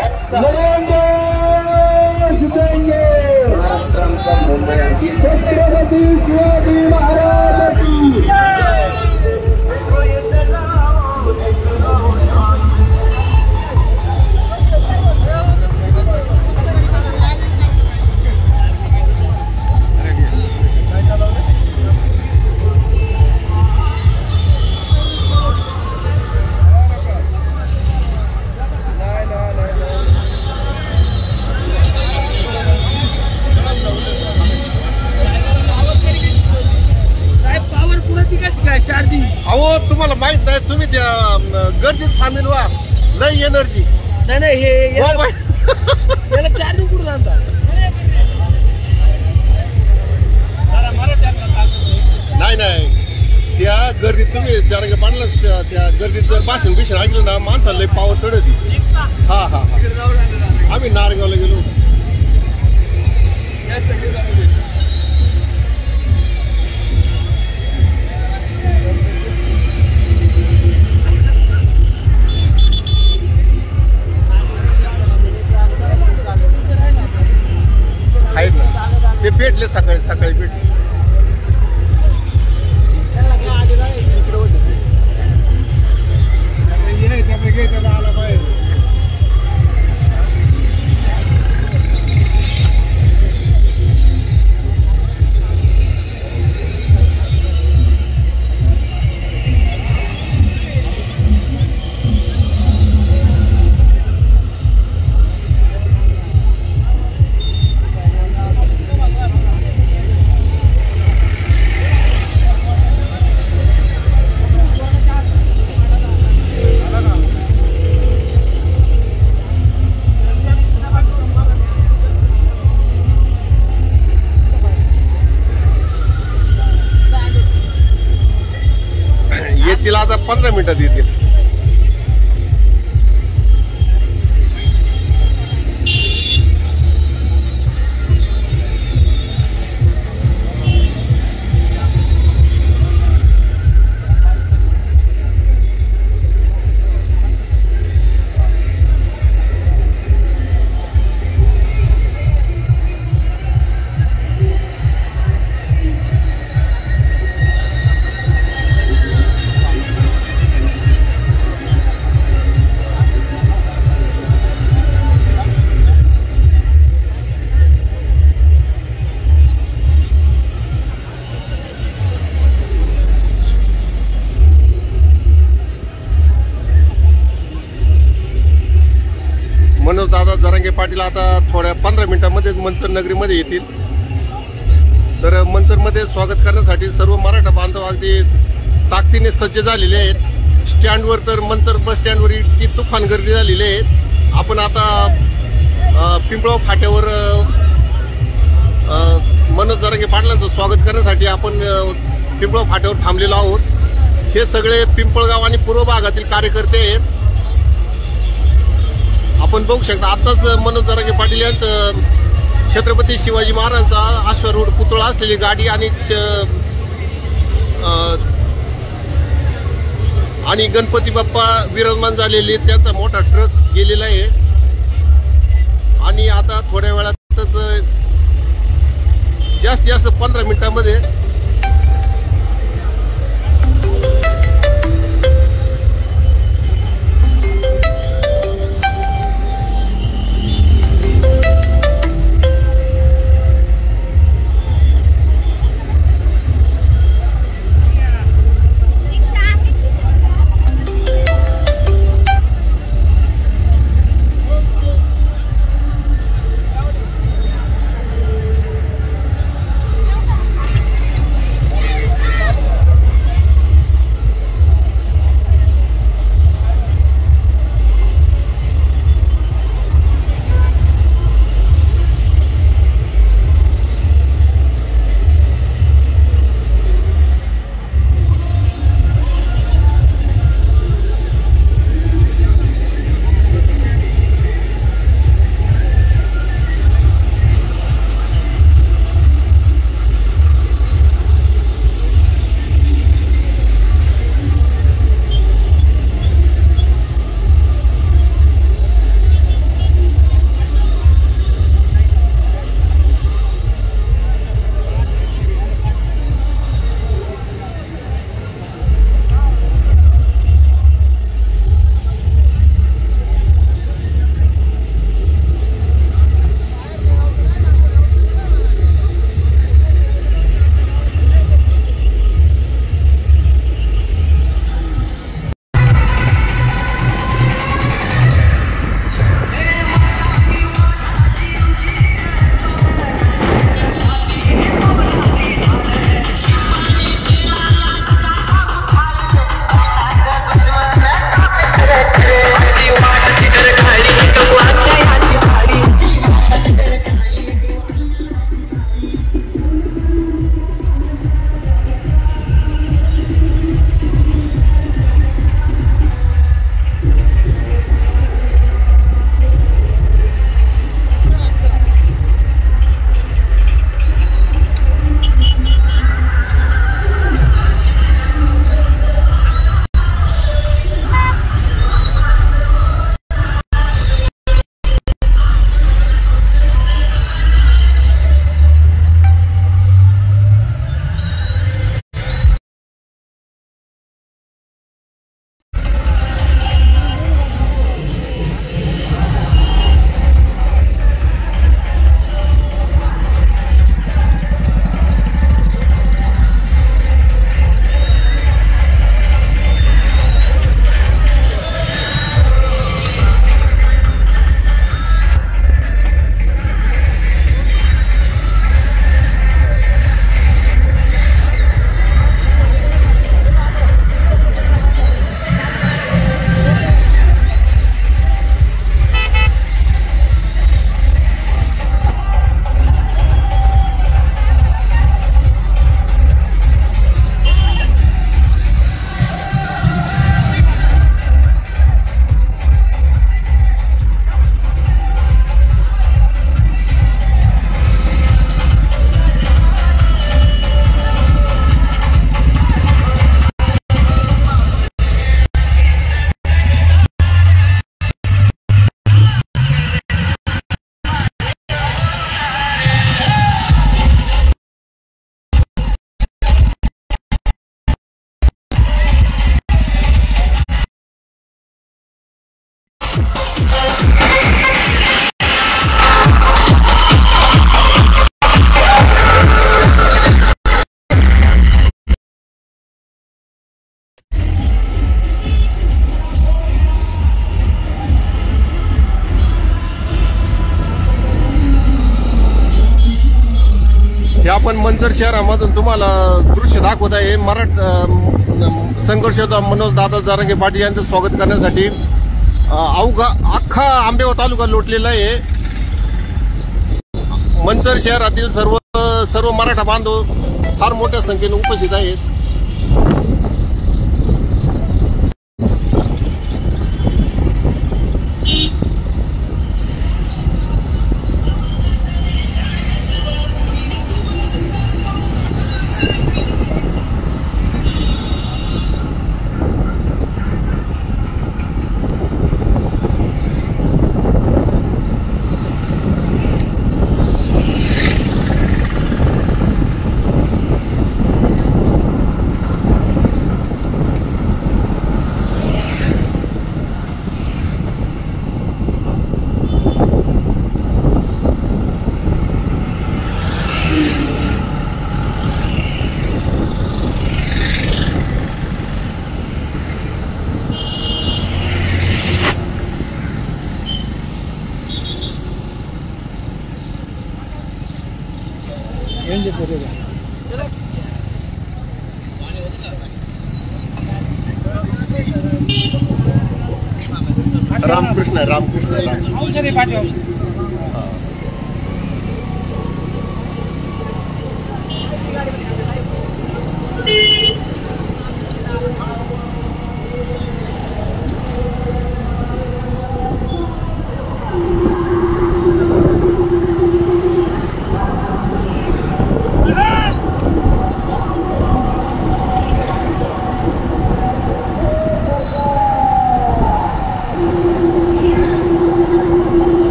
अहो तुम्हाला माहित नाही, तुम्ही त्या गर्दीत सामील व्हा. लई एनर्जी. नाही हे याला चार्जिंग कुठून आणता? नाही त्या गर्दीत तुम्ही जरांगे पाटला त्या गर्दीत जर भाषण ऐकलं ना माणसाला लई पाव चढत. हा हा हा आम्ही नारगावला गेलो. आहेत ना ते भेटले सकाळी भेटले. येतील आता 15 मिनिटात येतील. मनोज दादा जरांगे पाटील आता थोड्या 15 मिनिटांमध्येच मंचर नगरीमध्ये येतील. तर मंचरमध्ये स्वागत करण्यासाठी सर्व मराठा बांधव अगदी ताकदीने सज्ज झालेले आहेत. स्टँडवर तर मंचर बस स्टँडवर इतकी तुफान गर्दी झालेली आहे. आपण आता पिंपळगाव फाट्यावर मनोज जरांगे पाटलांचं स्वागत करण्यासाठी आपण पिंपळगाव फाट्यावर थांबलेलो आहोत. हे सगळे पिंपळगाव आणि पूर्व भागातील कार्यकर्ते आहेत. आपण बघू शकता आताच मनोज जरांगे पाटील यांचं छत्रपती शिवाजी महाराजांचा अश्वारूढ पुतळा असलेली गाडी आणि गणपती बाप्पा विराजमान झालेले त्यांचा मोठा ट्रक गेलेला आहे. आणि आता थोड्या वेळातच जास्तीत जास्त 15 मिनिटांमध्ये आपण मंचर शहरामधून तुम्हाला दृश्य दाखवत आहे. संघर्ष मनोज दादा जरांगे पाटील यांचं स्वागत करण्यासाठी अख्खा आंबेगाव तालुका लोटलेला आहे. मंचर शहरातील सर्व मराठा बांधव फार मोठ्या संख्येने उपस्थित आहेत. रामकृष्ण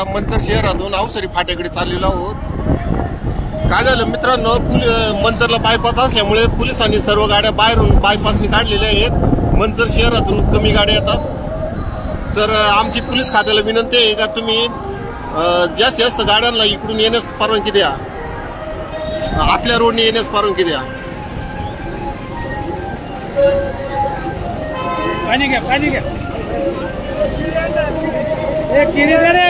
मंचर शहरातून अवसरी फाट्याकडे चाललेलो आहोत. काय झालं मित्रांनो, मंचरला बायपास असल्यामुळे पोलिसांनी सर्व गाड्या बाहेरून बायपासनी काढलेल्या आहेत. मंचर शहरातून कमी गाड्या येतात. तर आमची पोलीस खात्याला विनंती आहे का तुम्ही जास्तीत जास्त गाड्यांना इकडून येण्यास परवानगी द्या, आतल्या रोडने येण्यास परवानगी द्या. पाणी घ्या, पाणी घ्या. एक किरी दे रे.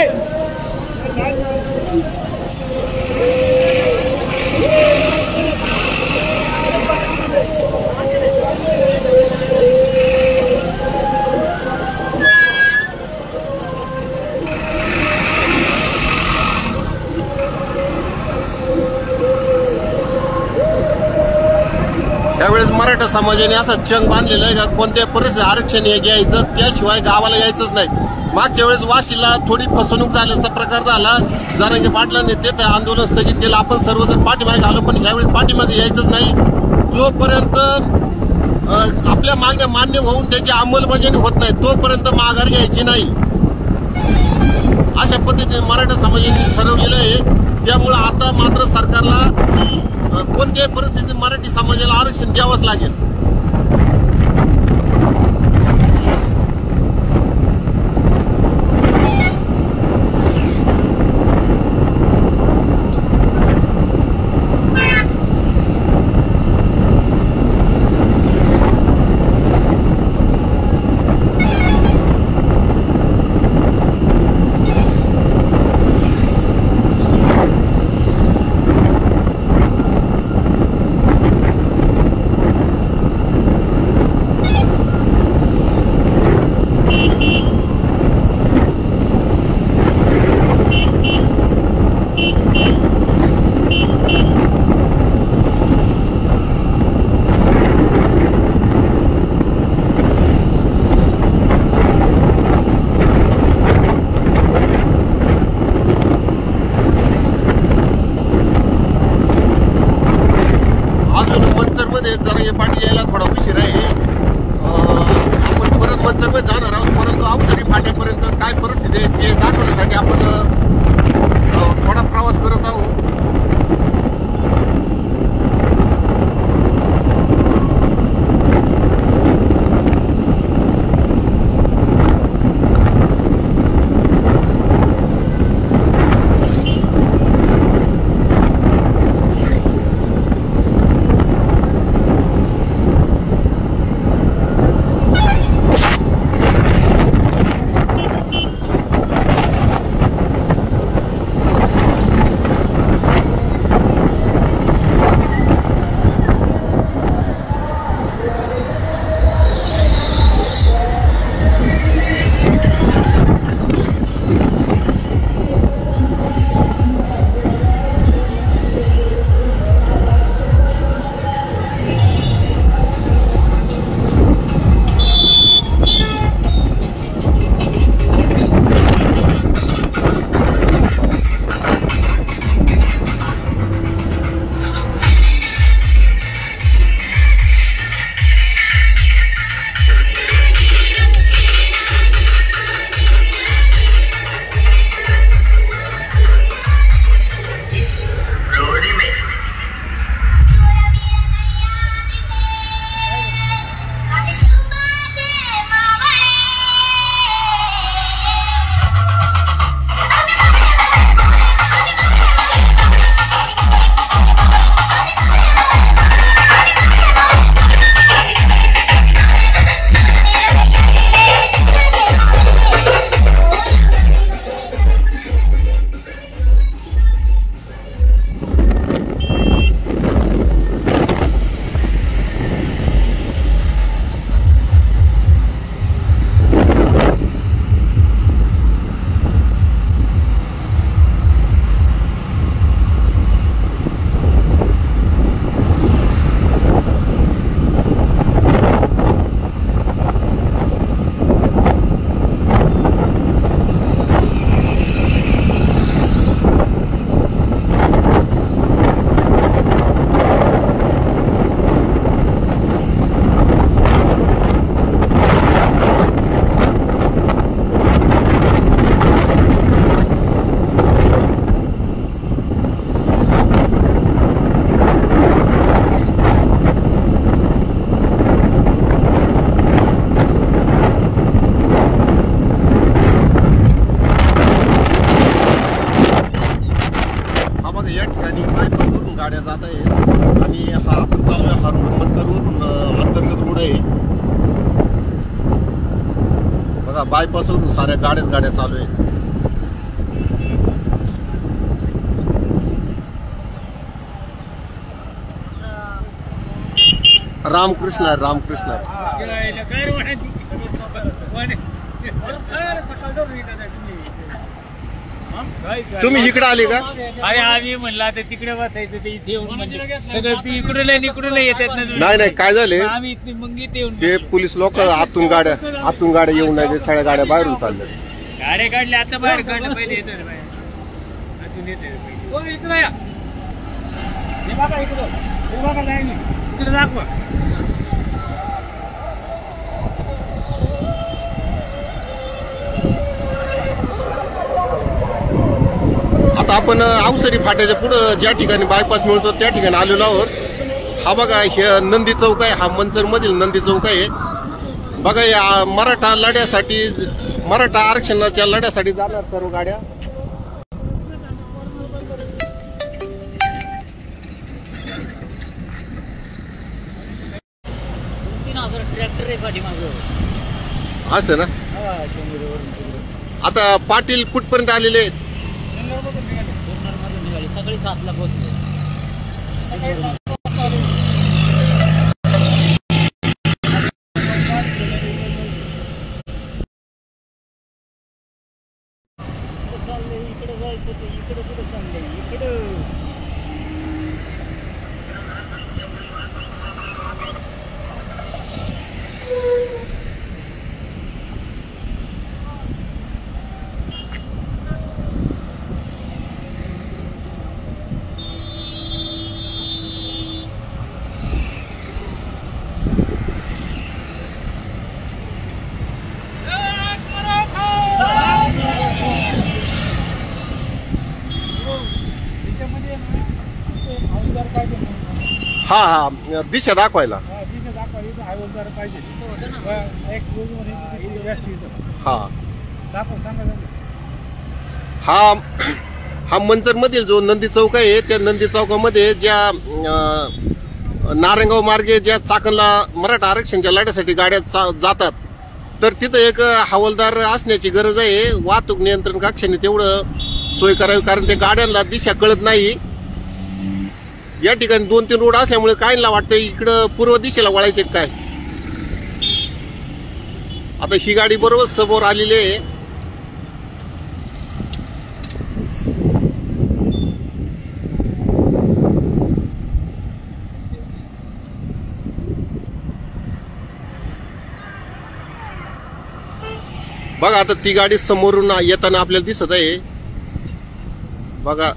त्यावेळेस मराठा समाजाने असा चंग बांधलेला आहे का कोणत्या परिस्थितीत आरक्षण हे घ्यायचं, त्याशिवाय गावाला यायचंच नाही. मागच्या वेळेस वाशीला थोडी फसवणूक झाल्याचा प्रकार झाला. जरांगे पाटलांनी ते आंदोलन स्थगित केलं. आपण सर्वजण पाठीमागे आलो, पण यावेळेस पाठीमागे यायचंच नाही. जोपर्यंत आपल्या मागण्या मान्य होऊन त्याची अंमलबजावणी होत नाही तोपर्यंत माघार घ्यायची नाही, अशा पद्धतीने मराठा समाजाने ठरवलेलं आहे. त्यामुळे आता मात्र सरकारला कोणत्याही परिस्थितीत मराठी समाजाला आरक्षण द्यावंच लागेल. जरांगे पाटील यायला थोडा उशीर आहे. आपण परत मंचरमध्ये जाणार आहोत, परंतु अवसरी फाट्यापर्यंत काय परिस्थिती आहे ते दाखवण्यासाठी आपण थोडा प्रवास करत आहोत. बायपासवरून साऱ्या गाड्या चालू आहेत. रामकृष्ण. तुम्ही इकडे आले का? अरे आम्ही म्हणलं आता तिकडे बसायचं ते इथे येऊन म्हणजे सगळं ती इकडून येतात ना. नाही काय झाले आम्ही इथे मग इथे येऊन ते पोलीस लोक आतून गाड्या येऊन नाही, सगळ्या गाड्या बाहेरून चालल्या. गाड्या काढल्या आता बाहेर काढलं पहिले येतात बाहेर अजून येते. हो इकडे या, हे बघा इकडे दाखवा. आता आपण अवसरी फाट्याच्या पुढं ज्या ठिकाणी बायपास मिळतो त्या ठिकाणी आलेलो आहोत. हा बघा हे नंदी चौक आहे, हा मंचर मधील नंदी चौक आहे. बघा या मराठा लढ्यासाठी, मराठा आरक्षणाच्या लढ्यासाठी जाणार सर्व गाड्या. असं ना. आता पाटील कुठपर्यंत आलेले आहेत? सगळी 7ला पोहोचले. इकडे जायचं ते इकडे कुठे चाललंय इकडे. हा दिशा दाखवायला. हा मंचर मधील जो नंदी चौक आहे त्या नंदी चौकामध्ये ज्या नारायणगाव मार्गे ज्या चाकणला मराठा आरक्षणच्या लढ्यासाठी गाड्या जातात तर तिथं एक हवालदार असण्याची गरज आहे. वाहतूक नियंत्रण कक्षाने तेवढं सोय करावी, कारण त्या गाड्यांना दिशा कळत नाही. या ठिकाणी 2-3 रोड असल्यामुळे काहींना वाटतं इकडं पूर्व दिशेला वळायचे काय. आता ही गाडी बरोबर समोर आलेली आहे. बघा आता ती गाडी समोरून येताना आपल्याला दिसत आहे. बघा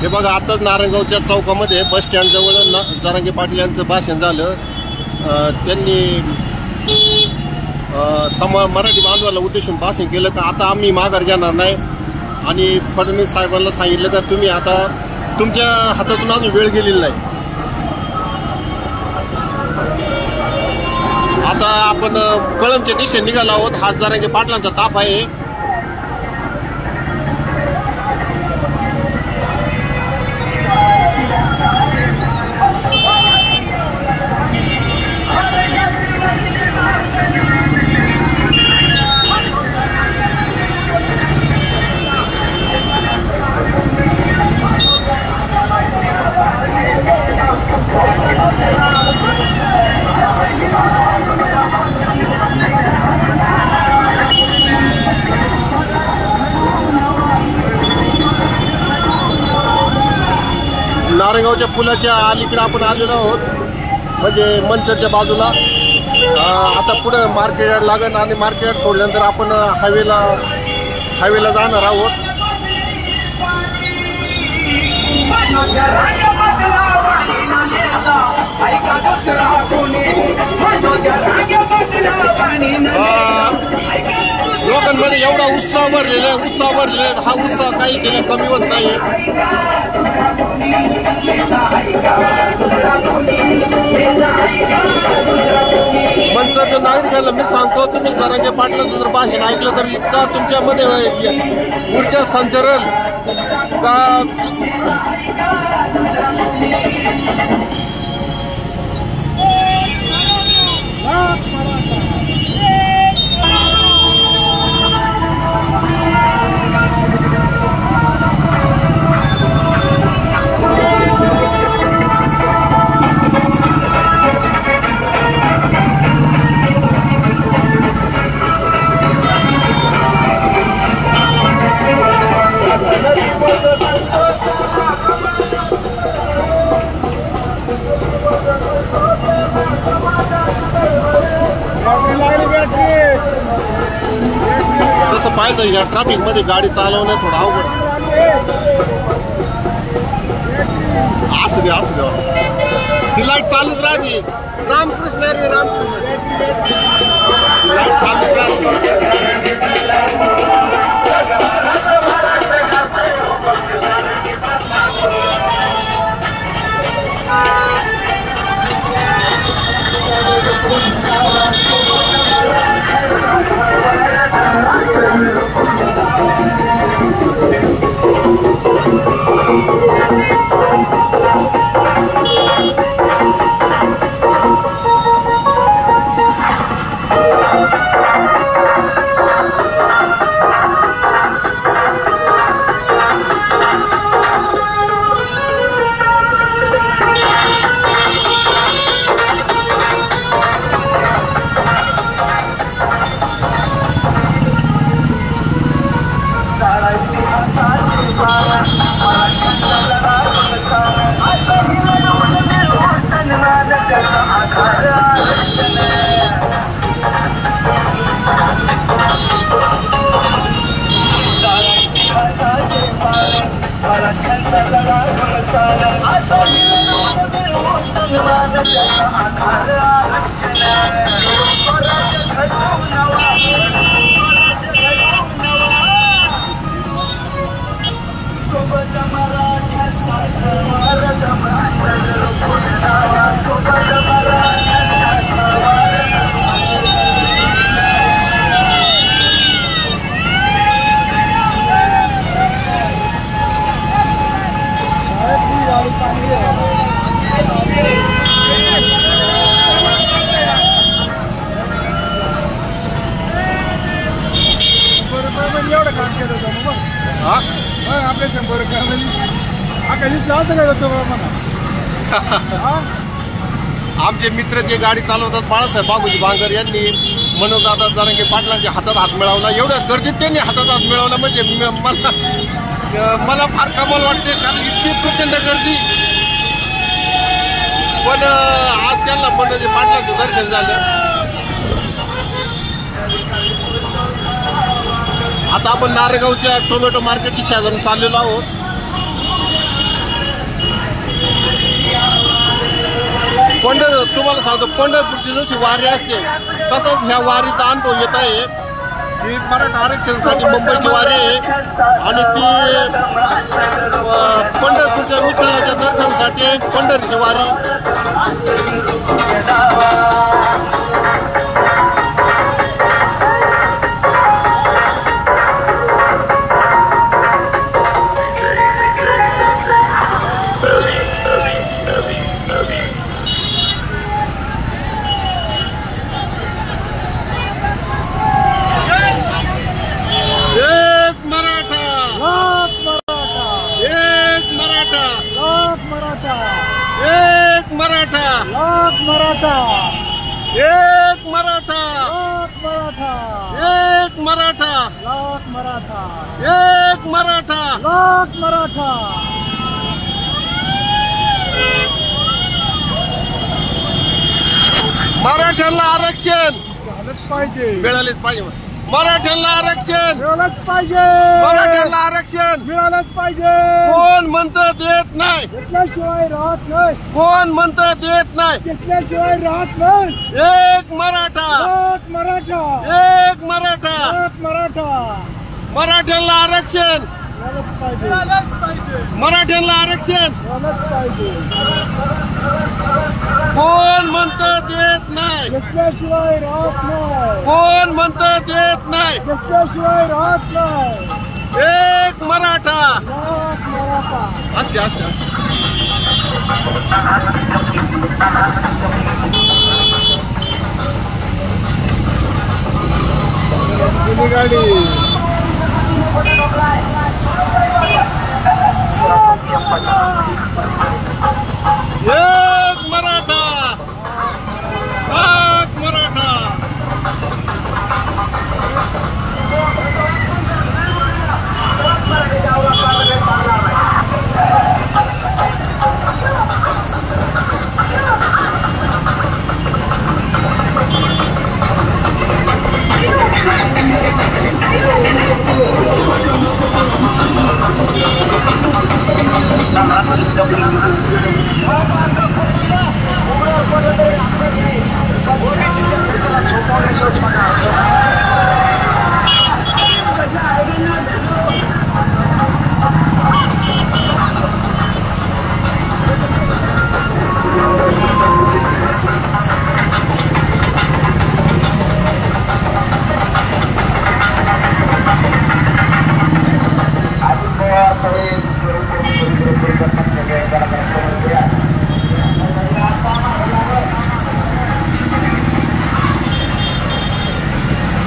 हे बघा आताच नारायणगावच्या चौकामध्ये बस स्टँड जवळ जरांगे पाटील यांचं भाषण झालं. त्यांनी मराठी बांधवाला उद्देशून भाषण केलं का आता आम्ही माघार घेणार नाही आणि फडणवीस साहेबांना सांगितलं का तुम्ही आता तुमच्या हातातून अजून वेळ गेलेली नाही. आता आपण कळंबच्या दिशेने निघालो आहोत. हा जरांगे पाटलांचा ताफ आहे. नारायणगावच्या पुलाच्या अलीकडे आपण आलेलो आहोत, म्हणजे मंचरच्या बाजूला. आता पुढे मार्केट यार्ड लागेल आणि मार्केट यार्ड सोडल्यानंतर आपण हायवेला जाणार आहोत. लोक लोकांमध्ये एवढा उत्साह भरलेला आहे, हा उत्साह काही केला कमी होत नाही. मंचाच्या नागरिकांना मी सांगतो, तुम्ही जरांगे पाटलांचं जर भाषण ऐकलं तर इतका तुमच्यामध्ये ऊर्जा संचरण का तसं पाहिजे या ट्रॅफिक मध्ये गाडी चालवणं थोडं अवघड. असू दे ती लाईट चालूच राहते. रामकृष्ण रे रामकृष्ण, ती लाईट चालूच राहते. आमचे मित्र जे गाडी चालवतात बाळासाहेब बाबूजी बांगर यांनी मनोजदादा जरांगे पाटलांच्या हातात हात मिळवला. एवढ्या गर्दीत त्यांनी हातात हात मिळवला म्हणजे मला फार कमाल वाटते, कारण इतकी प्रचंड गर्दी. पण आज त्यांना मनोज पाटलांचं दर्शन झालं. आता आपण नारेगावच्या टोमॅटो मार्केटच्या शेजारून चाललेलो आहोत. तुम्हाला सांगतो, पंढरपूरची जशी वारी असते तसंच ह्या वारीचा अनुभव येत आहे. ही मराठा आरक्षणासाठी मुंबईची वारी आहे आणि ती पंढरपूरच्या विठ्ठलाच्या दर्शनासाठी पंढरीची वारी. एक मराठा, एक मराठा, लाख मराठा, एक मराठा, लाख मराठा. मराठ्यांना आरक्षण पाहिजे, मिळालेच पाहिजे. मराठ्यांना आरक्षण मिळालंच पाहिजे, मराठ्यांना आरक्षण मिळालंच पाहिजे. कोण म्हणतं देत नाही, घेतल्याशिवाय राहत नाही. कोण म्हणतं देत नाही, घेतल्याशिवाय राहत नाही. एक मराठा, एक मराठा, एक मराठा, एक मराठा. मराठ्यांना आरक्षण, मराठ्यांना आरक्षण. कोण म्हणतं देत नाही, कोण म्हणतं देत नाही. एक मराठा. असते असते असते. गाडी एक मराठा, एक मराठा.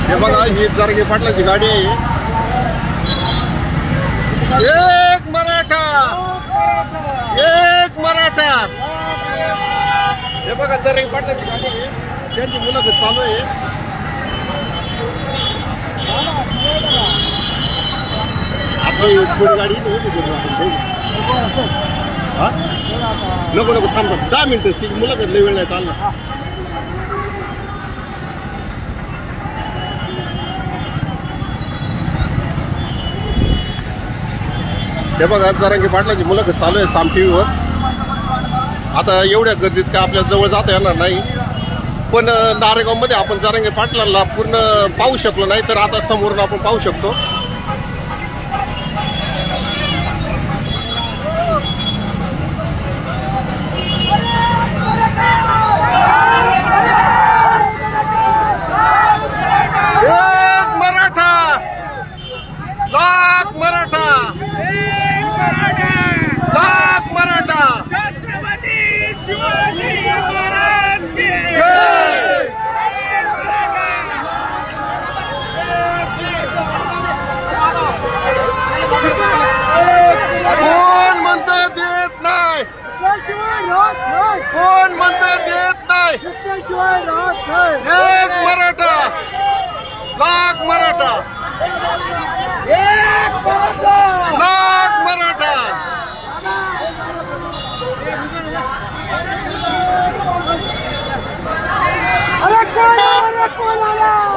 हे बघा, ही जरांगे पाटलाची गाडी आहे. एक मराठा, एक मराठा. हे बघा, जरांगे पाटलाची गाडी आहे, त्यांची मुलाखत चालू आहे. आपली थोडी गाडी नको नको थांब 10 मिनिटं. ती मुलाखत लई वेळ नाही चालणार. हे बघा, जरांगे पाटलाची मुलाखत चालू आहे साम टीव्हीवर. आता एवढ्या गर्दीत काय आपल्या जवळ जाता येणार नाही, पण नारेगावमध्ये आपण जरांगे पाटलांना पूर्ण पाहू शकलो नाही, तर आता समोरून आपण पाहू शकतो. एक मराठा, लाख मराठा, लाख मराठा. छत्रपती शिवाजी महाराज की जय. कोण म्हणतं देत नाही, कोण म्हणतं देत नाही. एक मराठा, लाख मराठा, लाख मराठा. अरे कोण आला, कोण आला.